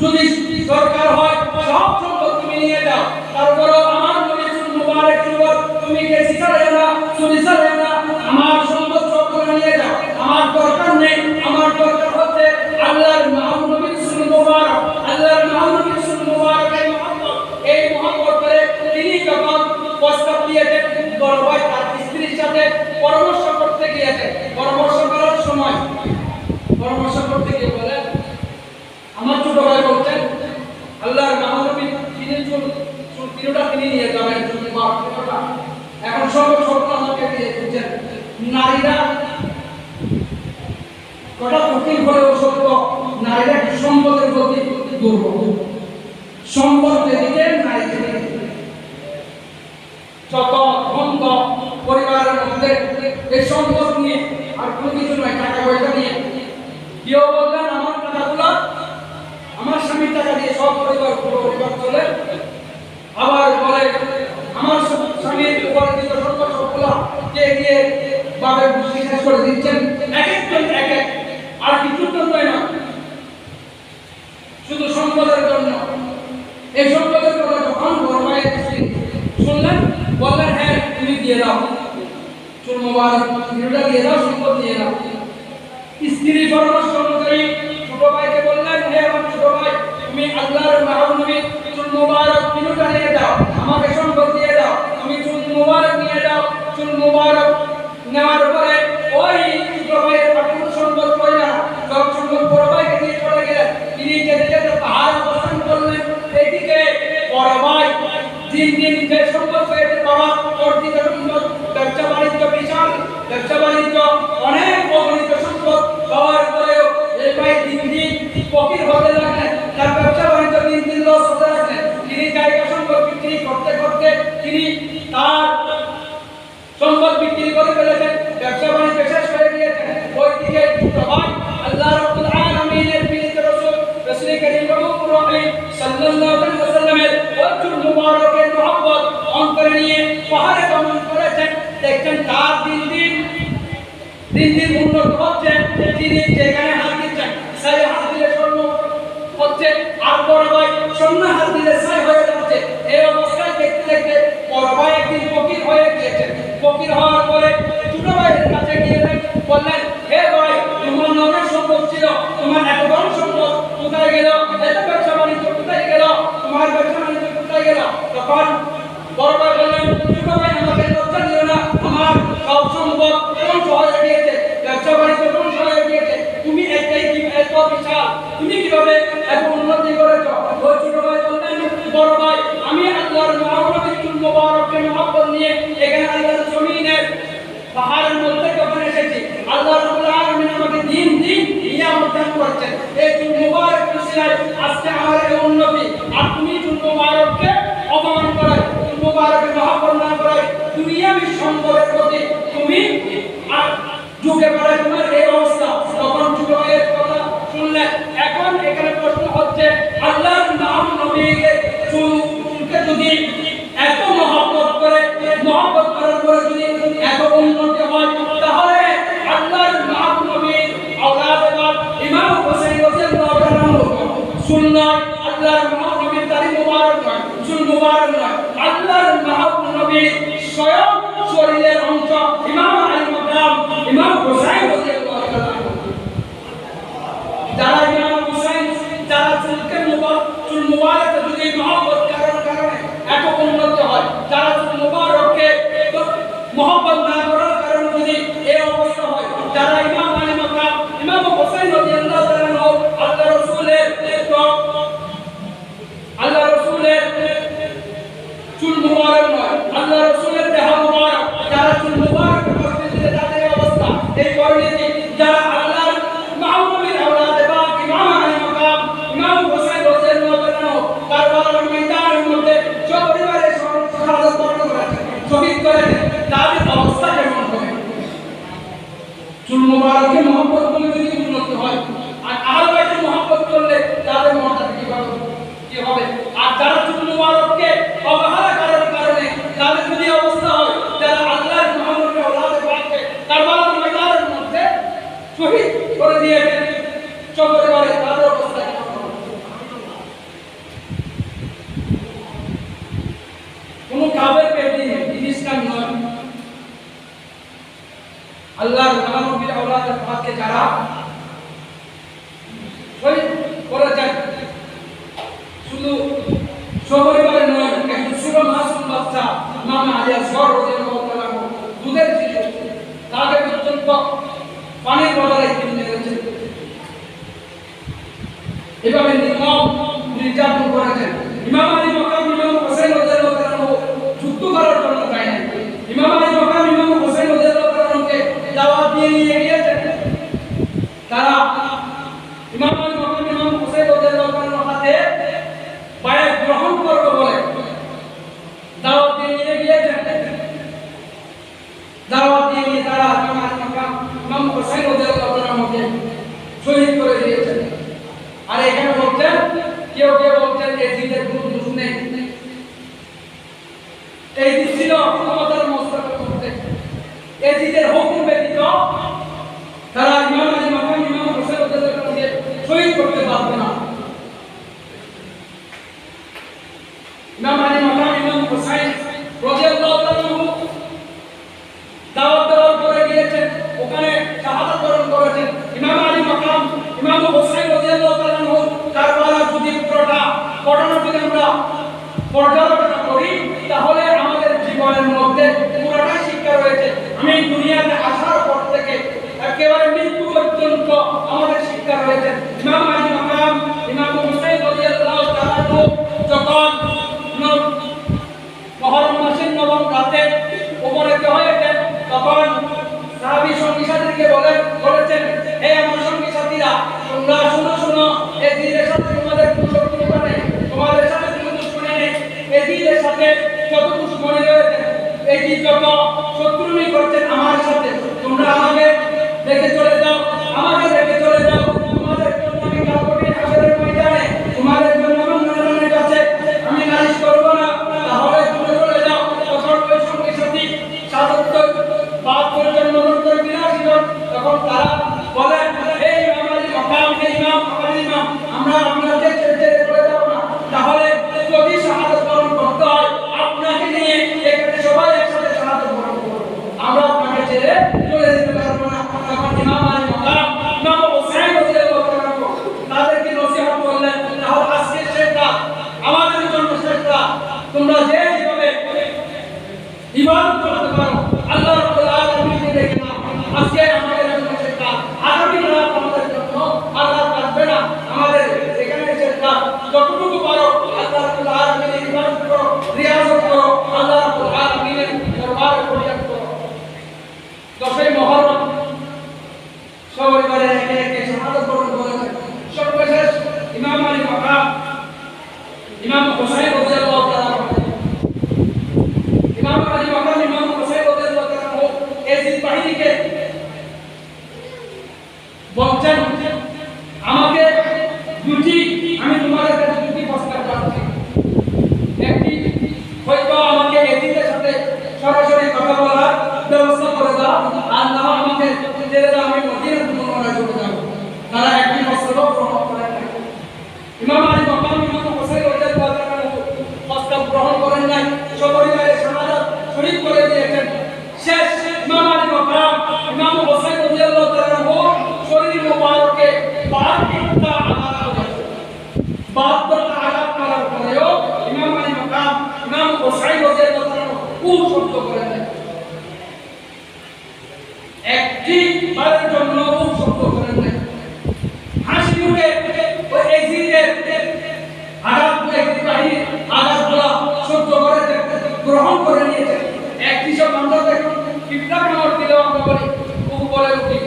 যদি দরকার হয় সব সম্পদ তুমি নিয়ে যাও, তারপরও আমার নবীর চুল মুবারক চুল তুমি কেসি চালাও না, চুরি চালাও না, আমার সম্পদ সব করে নিয়ে যাও, আমার দরকার নেই। আমার দরকার হচ্ছে আল্লাহর মাহবুব নবীর চুল মুবারক, আল্লাহর মাহবুব নবীর চুল মুবারকের মহব্বত। এই মহব্বত করে তিনি যখন প্রস্তাব দিয়েছেন, বড় ভাই তার স্ত্রীর সাথে পরামর্শ করতে গিয়েছে। পরামর্শ করার সময় পরামর্শ করতে গিয়ে বলেন, আমার ছোট ভাই বলছেন, আল্লাহর মাহবুব নবী তিনি চুল তিনটা তিনি নিয়ে যাবেন, চুল মুবারকটা। এখন সর্ব আমাকে দিয়ে দিচ্ছেন, নারীরা কটা কঠিন হলেও সত্য, নারীরা সম্পদের প্রতি দুর্বল, সম্পদ যেদিকে নারী যত ধন্দ পরিবারের মধ্যে এই সম্পদ নিয়ে আর কোনো কিছু নয়, টাকা পয়সা নিয়ে। কেউ বললেন, আমার টাকাগুলো আমার স্বামীর টাকা দিয়ে সব পরিবার চলে, আবার বলে আমার স্বামীর উপার্জিত সম্পদগুলো কে দিয়ে বাবে শেষ করে দিচ্ছেন। এক একজন এক এক, আর কিছুর জন্যই না, শুধু সম্পদের জন্য। এই সম্পদের কথা যখন বড় ভাই শুনলেন, বললেন, হ্যাঁ তুমি দিয়ে দাও, চুল মুবারক তিনটা দিয়ে দাও, সম্পদ দিয়ে দাও। স্ত্রী পরামর্শ অনুযায়ী ছোট ভাইকে বললেন, হে আমার ছোট ভাই, তুমি আল্লাহর মাহবুব নবীর চুল মুবারক তিনটা নিয়ে যাও, আমাকে সম্পদ দিয়ে দাও। তুমি চুল মুবারক নিয়ে যাও। চুল মুবারক নেওয়ার পরে ওই ছোট ভাইয়ের ঠাকুর সম্পদ কইলা সব সম্পদ বড় ভাইকে দিয়ে চলে গেলেন। তিনি যেতে যেতে পাহাড় অবস্থান করলেন। এদিকে বড় ভাই দিন দিন যে সম্পদ পেয়েছে বাবা অর্জিত সম্পদ, ব্যবসা বাণিজ্য বিশাল, ব্যবসা বাণিজ্য অনেক অগণিত সম্পদ পাওয়ার পরেও এই ভাই দিন দিন ফকির হতে লাগলেন। তার ব্যবসা বাণিজ্য দিন দিন লস হতে লাগলেন। তিনি জায়গা সম্পদ বিক্রি করতে করতে তিনি তার সম্পদ বিক্রি করে ফেলেছেন। ব্যবসা বাণিজ্য শেষ হয়ে গিয়েছে। ওইদিকে ভাই আল্লাহ রাব্বুল আলামিনের প্রিয় রাসূল রাসূল করিম সাল্লাল্লাহু আলাইহি ওয়াসাল্লামের ওই চুল মুবারকের মহব্বত অন্তরে নিয়ে পাহাড়ে গমন করেছেন। দেখছেন তার দিন দিন উন্নত হচ্ছে। তিনি যেখানে হাত দিচ্ছেন সেই হাত দিলে স্বর্ণ হচ্ছে, আর বড় ভাই স্বর্ণ হাত দিলে ছাই হয়ে যাচ্ছে। এই অবস্থায় দেখতে দেখতে বড় ভাই একদিন ফকির হয়ে গিয়েছেন। ফকির হওয়ার পরে ছোট ভাইয়ের কাছে গিয়ে বললেন, হে ভাই, তোমার অনেক সম্পদ ছিল, তোমার এত বড় সম্পদ কোথায় গেল? এত ব্যবসা বাণিজ্য কোথায় গেল? তোমার ব্যবসা বাণিজ্য কোথায় গেল? তখন বড় ভাই বললেন, ছোট ভাই আমাকে লজ্জা দিও না, আমার সব সম্পদ ধ্বংস হয়ে গিয়েছে, ব্যবসা বাণিজ্য ধ্বংস হয়ে গিয়েছে। তুমি একটাই কি এত বিশাল, তুমি কিভাবে এত উন্নতি করেছ? ওই ছোট ভাই বললেন, বড় ভাই, আমি আল্লাহর মহব্বতের চুল মুবারককে মহব্বত নিয়ে এখানে আল্লাহর জমিনের পাহাড়ের মধ্যে যখন এসেছি, আল্লাহ রাব্বুল আলামিন আমাকে দিন নিয়ামত দান করেছেন। এই চুল মুবারক উসিলায় আজকে আমার এই উন্নতি। আর তুমি চুল মুবারককে অপমান করে, চুল মুবারকের মহব্বত না করে দুনিয়াবি সম্পদের প্রতি তুমি ঝুঁকে পড়ে, তোমার এই অবস্থা। তখন ছোট ভাইয়ের কথা শুনলেন। এখন এখানে প্রশ্ন হচ্ছে, আল্লাহর নাম নবীকে চুলকে যদি এত মহব্বত করার পরে যদি এত উন্নতি হয়, তাহলে আল্লাহর নাম নবীর আওলাদ ইমাম হোসেন রাদিয়াল্লাহু তাআলা চুল নয়, আল্লাহর নাম নবীর দাড়ি মুবারক নয়, চুল মুবারক নয়, আল্লাহর নাম নবীর স্বয়ং শরীরের অংশ ইমাম আলী মাকাম ইমাম হোসেন রাদিয়াল্লাহু তাআলা। যারা ইমাম হোসেন, যারা চুল মুবারক যদি মহব্বত কারণে এত উন্নত হয়, যারা চুল মুবারককে মহব্বত না করার কারণে যদি এই অবস্থা হয়, যারা ইমাম আলী মাকাম ইমাম হোসেন রাদিয়াল্লাহু তাআলা আল্লাহ রাসূলের চুল মুবারক নয়, আল্লাহ রাসূলের দেহ মুবারক, যারা চুল মুবারক করতে দিলে তাদের অবস্থা এই পরিণতি। যারা আল্লাহর মাহবুবের আওলাদ এবং ইমাম আলী মাকাম ইমাম হোসেন রাদিয়াল্লাহু তাআলা কারবালার ময়দানের মধ্যে সপরিবারে শাহাদাত বরণ করেছেন, শহীদ করেছেন, তাদের অবস্থা কেমন হবে? চুল মুবারকের মহব্বত করলে যদি উন্নতি হয়, আর আহলে বাইতের মহব্বত করলে তাদের মর্যাদা কি হবে? আর যারা চুল মুবারককে অবহেলা করার কারণে তাদের যদি অবস্থা হয়, যারা আল্লাহর মুহাম্মদের আওলাদ পাককে কারবালার ময়দানের মধ্যে শহীদ করে দিয়েছেন সপরিবারে, তাদের অবস্থা কেমন হবে? কোন কাবের পেটি জিনিসটা নয়। আল্লাহর মুহাম্মদের আওলাদ পাককে যারা শহীদ করেছেন, শুধু সপরিবারে নয়, একজন ছোট মাসুম বাচ্চা ইমাম আলী আসগর রাদিয়াল্লাহু তাআলা দুধের শিশু, তাকে পর্যন্ত পানির বদলে কিনে দিয়েছেন। এভাবে নির্যাতন করেছেন। ইমাম আলী মাকাম ইমাম হোসেন রাদিয়াল্লাহু তাআলা যুদ্ধ করার জন্য চাইলেন। ইমাম আলী মাকাম ইমাম হোসেন রাদিয়াল্লাহু তাআলাকে দাওয়াত দিয়ে নিয়ে গিয়েছেন। তারা ইমাম আলী মাকাম ইমাম হোসেন রাদিয়াল্লাহু তাআলার হাতে বায়াত গ্রহণ করবে বলে দাওয়াত দিয়ে নিয়ে গিয়েছেন। দাওয়াত দিয়ে নিয়ে তারা ইমাম হোসেন রাদিয়াল্লাহু তাআলাকে শহীদ করে দিয়েছেন। আর এখানে বলছেন, কেউ বলছেন এজিদের কোনো দোষ নেই, এই ছিল ক্ষমতার মস্তকের মধ্যে এজিদের হুকুম ব্যতীত তারা ইমাম আলী মাকাম ইমাম হোসেন রাদিয়াল্লাহু তাআলাকে শহীদ করতে পারবে না। ইমাম আলী মাকাম ইমাম হোসেন রাদিয়াল্লাহু তাআলা দাওয়াত দেওয়ার পরে গিয়েছেন, ওখানে শাহাদাত বরণ করেছেন। ইমাম আলী মাকাম ইমাম হোসেন রাদিয়াল্লাহু তাআলা কারবালার যদি ঘটনা যদি আমরা পর্যালোচনা করি, তোমরা শুনো শুনো, এজিদের সাথে তোমাদের কোনো শত্রুতা নেই, তোমাদের সাথে কোনো দুশমনি নেই। এজিদের সাথে যত দুশমনি রয়েছে, এজিদ যত শত্রুনি করছেন আমার সাথে, তোমরা আমাকে দেখে চলে যাও, আমাকে দেখে চলে যাও। তোমাদের জন্য আমি কালকে হাসরের ময়দানে তোমাদের জন্য আমার নারায়ণের কাছে আমি নালিশ করব না, তাহলে তোমরা চলে যাও। তখন ওই সঙ্গে সাথী ৭৭ জন ৮২ জন, তখন তারা বলেন, এই আমাদের মকাম, এই ইমাম, আমাদের ইমাম, আমরা আপনাকে ছেড়ে চলে যাব না। তাহলে যদি শাহাদাত বরণ করতে হয় আপনাকে নিয়ে এখানে সবাই একসাথে শাহাদাত বরণ করব, আমরা আপনাকে ছেড়ে চলে যেতে পারবো না। তখন ইমাম আলী মকাম, ইমাম হোসেন রাদিয়াল্লাহু তাআলা তাদেরকে নসিহত করলেন, তাহলে আজকে শেষটা আমাদের জন্য শেষটা, তোমরা যেভাবে ইবাদত করতে পারো আল্লাহ রাব্বুল আলামিনকে দেখে নাও। আজকে আমাদের জন্য শেষটা, আগামী রাত আমাদের জন্য আল্লাহ রাখবে না, আমাদের এখানে শেষটা। যতটুকু পারো আল্লাহ রাব্বুল আলামিনের ইবাদত করো, রিয়াজত করো, আল্লাহ রাব্বুল আলামিনের দরবারে ফরিয়াদ করো। 10ই মুহররম সপরিবারে একে একে শাহাদাত বরণ করেছেন। সর্বশেষ ইমাম আলী মাকাম, ইমাম হোসেন রাদিয়াল্লাহু তাআলা, ইমাম আলী মাকাম, ইমাম হোসেন রাদিয়াল্লাহু তাআলা এজিদ বাহিনীকে বলছেন, আমাকে দুটি, আমি তোমাদের কাছে দুটি প্রস্তাব করছি। একটি হয়তো আমাকে এজিদের সাথে সরাসরি কথা বলার ব্যবস্থা করে দাও, আর না আমাকে ছেড়ে দাও, আমি মদিনার মুনাওয়ারায় চলে যাব। তারা একটি প্রস্তাব গ্রহণ করেন নাই। ইমাম আলী মাকাম, ইমাম হোসেন রাদিয়াল্লাহু তাআলা প্রস্তাব গ্রহণ করেন নাই, সপরিবারে শাহাদাত শরীক করে দিয়েছেন। শেষ ইমাম আলী মাকাম, ইমাম হোসেন রাদিয়াল্লাহু তাআলা শরীর মোবারকে 72টা আঘাত করেছেন। 72টা আঘাত করার পরেও ইমাম আলী মাকাম, ইমাম হোসেন রাদিয়াল্লাহু তাআলা খুব শব্দ করেন নাই, একটি বারের জন্য খুব শব্দ করেন নাই। হাসি মুখে ওই এজিদের আঘাত, এজিদ বাহিনীর আঘাতগুলো সহ্য করেছেন, গ্রহণ করে নিয়েছেন। একটি সব আমরা দেখুন কিবলা কামড় দিলেও আমরা বলি খুব বলে উঠি,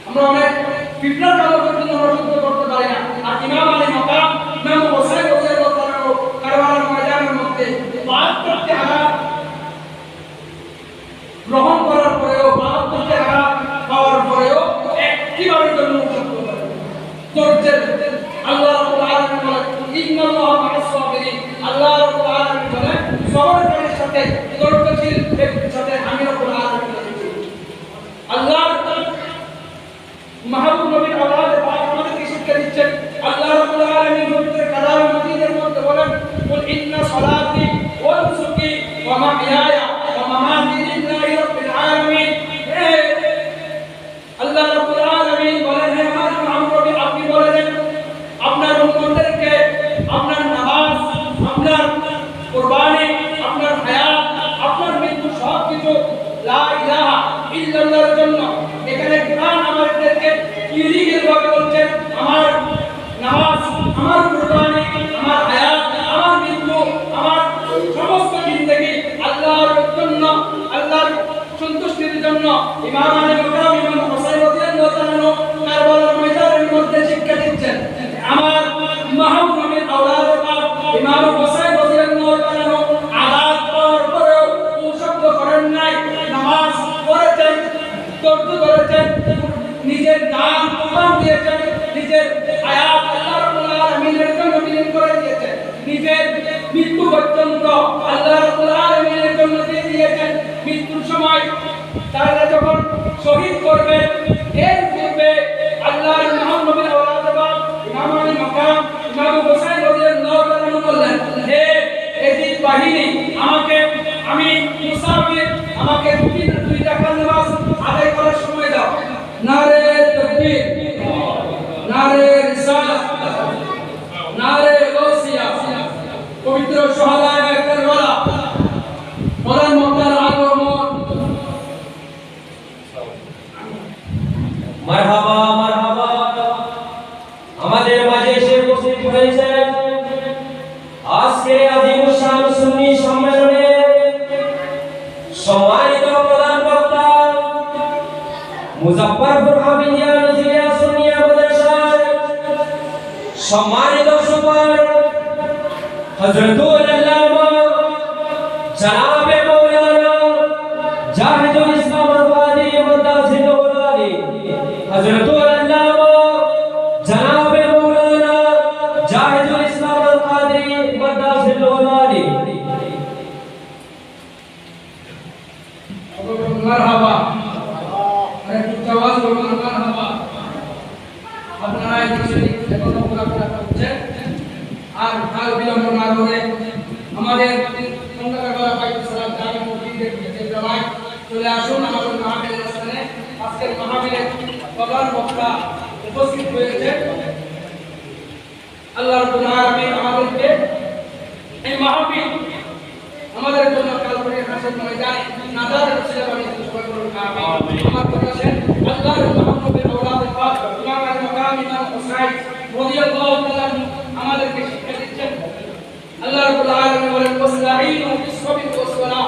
আমরা অনেক কিবলা কামড় পর্যন্ত আমরা সহ্য করতে পারি না। আর ইমাম আলী মাকাম, ইমাম হোসেন রাদিয়াল্লাহু তাআলা কারবালার ময়দানের মধ্যে 72টি আঘাত গ্রহণ করার পরেও, 72টি আঘাত পাওয়ার পরেও একটিবারের জন্য সহ্য করেন। ধৈর্যের আল্লাহ রাব্বুল আলামিন বলেন, ইন্নাল্লাহা মা'আস সাবিরিন, আল্লাহ রাব্বুল আলামিন বলেন সবরকারীর সাথে, ধৈর্যশীল ব্যক্তির সাথে আমি রাব্বুল আলামিন আছি। আল্লাহ মাহবুব নবীর আওলাদ পাক আমাদেরকে শিক্ষা দিচ্ছেন। আল্লাহ রাব্বুল আলামিন পবিত্র কালামে মাজিদের মধ্যে বলেন, কুল ইন্না সালাতি ওয়া নুসুকি ওয়া মাহইয়ায়া ওয়া মামাতি লিল্লাহি রাব্বিল আলামিন। আল্লাহ রাব্বুল আলামিন বলেন, হে আমার মাহবুব নবী, আপনি বলেন আপনার উম্মতদেরকে আপনার নামাজ, আপনার কুরবানি, আপনার হায়াত, আপনার মৃত্যু সবকিছু লা ইলাহা ইল্লাল্লাহর জন্য। এখানে কুরআন আমাদেরকে ইলিগেল ভাবে বলছেন, আমার নামাজ, আমার কুরবানি, আমার হায়াত, আমার মৃত্যু, আমার সমস্ত জিন্দেগি আল্লাহর জন্য, আল্লাহর সন্তুষ্টির জন্য। ইমাম আলী মাকাম, ইমাম হোসেন রাদিয়াল্লাহু তাআলা কারবালার ময়দানের মধ্যে শিক্ষা দিচ্ছেন, আমার মাহবুব নবীর আওলাদ পাক ইমাম হোসেন রাদিয়াল্লাহু তাআলা আঘাত পাওয়ার পরেও শব্দ করেন নাই, নামাজ পড়েছেন, ধৈর্য ধরেছেন, নিজের জান কুরবান দিয়েছেন, নিজের হায়াত আল্লাহ রাব্বুল আলামিনের জন্য বিলীন করে দিয়েছেন, নিজের মৃত্যু পর্যন্ত আল্লাহ রাব্বুল আলামিনের জন্য দিয়ে দিয়েছেন। মৃত্যুর সময় তারা যখন শহীদ করবেন, এর পূর্বে আল্লাহর মাহবুব নবীর আওলাদ পাক ইমাম আলী মাকাম, ইমাম হোসেন রাদিয়াল্লাহু তাআলা বললেন, হে এজিদ বাহিনী, আমাকে, আমি মুসাফির, আমাকে দুই রাকাত নামাজ আদায় করার সময় দাও। নারে তাকবীর, নারে রিসালাত, নারে গাউসিয়া। পবিত্র শাহজালাল কারবালা, প্রধান মক্কার আগমন। মারহাবা মারহাবা, আমাদের মাঝে এসে উপস্থিত হয়েছেন আজকে আজিমুল শান সুন্নি সম্মেলনে সম্মানিত প্রধান বক্তা মুজাফফরপুর হাফিজিয়া নজরিয়া সুন্নিয়া মাদ্রাসার সম্মানিত সুপার হযরতুল আল্লামা জনাবে মাওলানা জাহিদুল ইসলাম আল-কাদি মুদাসসিরুল আলী হযরতুল আল্লামা জনাবে মাওলানা জাহিদুল ইসলাম আল-কাদি মুদাসসিরুল আলী মারহাবা একটু আওয়াজ করুন মারহাবা আপনারা এই বিষয়টি এখন পুরোপুরি করছেন আর কাল বিলম্ব না করে আমাদের সংখ্যা করা পাইতে সালাম জামি মসজিদের যে জামাত চলে আসুন আমাদের মাহফিলের স্থানে আজকের মাহফিলের প্রধান বক্তা উপস্থিত হয়েছে আল্লাহ রাব্বুল আলামিন আমাদেরকে এই মাহফিল আমাদের জন্য কাল করে হাসিল ময়দানে নাজাতের ওসিলা বানিয়ে দিন সবাই বলুন আমিন আমার কথা শেষ আল্লাহর মাহবুবের আওলাদ পাক ইমাম আল মাকাম ইমাম হুসাইন রাদিয়াল্লাহু তাআলা আমাদেরকে শিক্ষা দিচ্ছেন আল্লাহ রাব্বুল আলামিন বলেন ওয়াসতাঈনু বিস-সাবরি ওয়াস-সালাহ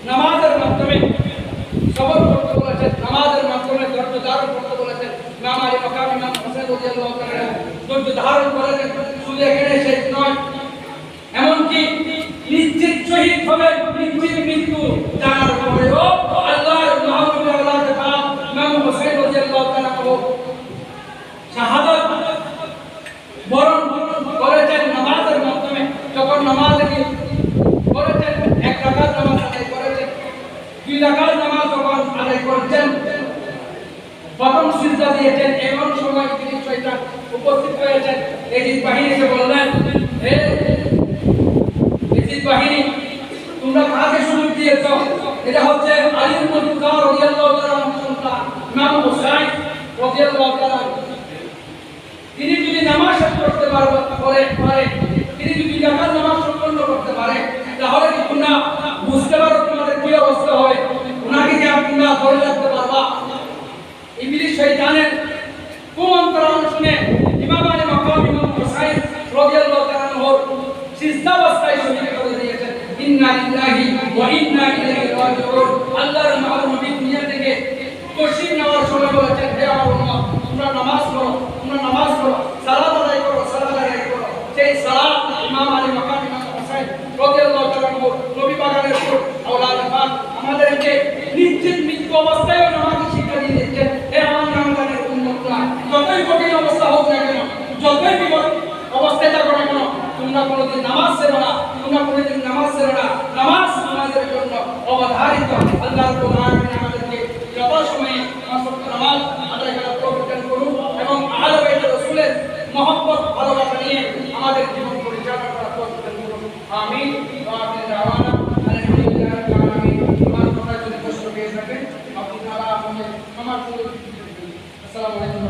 নামাজের মাধ্যমে সবর করতে বলেছেন নামাজের মাধ্যমে ধৈর্য ধারণ করতে বলেছেন ইমাম আল মাকাম ইমাম হুসাইন রাদিয়াল্লাহু তাআলা ধৈর্য ধারণ করেছেন শুধু এখানে শেষ নয় এমনকি নিশ্চিত শহীদ হবে নিশ্চিত মৃত্যু জানার পরেও আল্লাহর মাহবুবের আওলাদ পাক ইমাম হুসাইন রাদিয়াল্লাহু তাআলা শাহাদাত বরণ করেছেন নামাজের মাধ্যমে যখন নামাজে করেছেন এক রাকাত নামাজ আদায় করেছেন দুই রাকাত নামাজ যখন আদায় করেছেন প্রথম সিজদা দিয়েছেন এমন সময় তিনি শয়তান উপস্থিত হয়েছেন এজিদ বাহিনীকে বললেন হে এজিদ বাহিনী তোমরা কাকে সুযোগ দিয়েছো এটা হচ্ছে আলী ইবনে মুসা রাদিয়াল্লাহু তাআলা সন্তান ইমাম হুসাইন রাদিয়াল্লাহু তাআলা তিনি যদি নামাজ শেষ করতে পারে তিনি যদি জাকাত নামাজ সম্পন্ন করতে পারে তাহলে কি তোমরা বুঝতে পারো তোমাদের কি অবস্থা হয় ওনাকে কি তোমরা ধরে রাখতে পারবা ইবলিস শয়তানের কুমন্ত্রণ শুনে ইমাম আলী মাকাম ইমাম হুসাইন রাদিয়াল্লাহু তাআলা সিজদা অবস্থায় শহীদ করে দিয়েছেন ইন্না লিল্লাহি ওয়া ইন্না ইলাইহি রাজিউন আল্লাহর মাহবুব নবী দুনিয়া থেকে তশরীফ নেওয়ার সময় বলেছেন হে আমার উম্মত তোমরা নামাজ পড়ো সালাত আদায় করো সেই সালাত ইমাম আলী মাকাম ইমাম হুসাইন রাদিয়াল্লাহু তাআলা নবী পাকের উপর আওলাদ পাক আমাদেরকে নিশ্চিত মৃত্যু অবস্থায় নামাজ শিক্ষা দিয়ে দিচ্ছেন হে আমার নামদানের উম্মতরা যতই কঠিন অবস্থা হোক না কেন যতই বিপদ অবস্থায় থাকো না কেন তোমরা কোনোদিন নামাজ ছেড়ো না নামাজ আমাদের জন্য অবধারিত আল্লাহ রাব্বুল আলামিন আমাদেরকে যথাসময়ে নামাজ আদায় করার তৌফিক দান করুন এবং আহলে বাইত রাসূলের মহব্বত ভালোবাসা নিয়ে আমাদের জীবন পরিচালনা করার তৌফিক দান করুন আমিন ওয়া আখির দাওয়ানা আলহামদুলিল্লাহি রাব্বিল আলামিন আমার কথা যদি কষ্ট পেয়ে থাকেন আপনারা আমাকে ক্ষমা করুন আসসালামু আলাইকুম।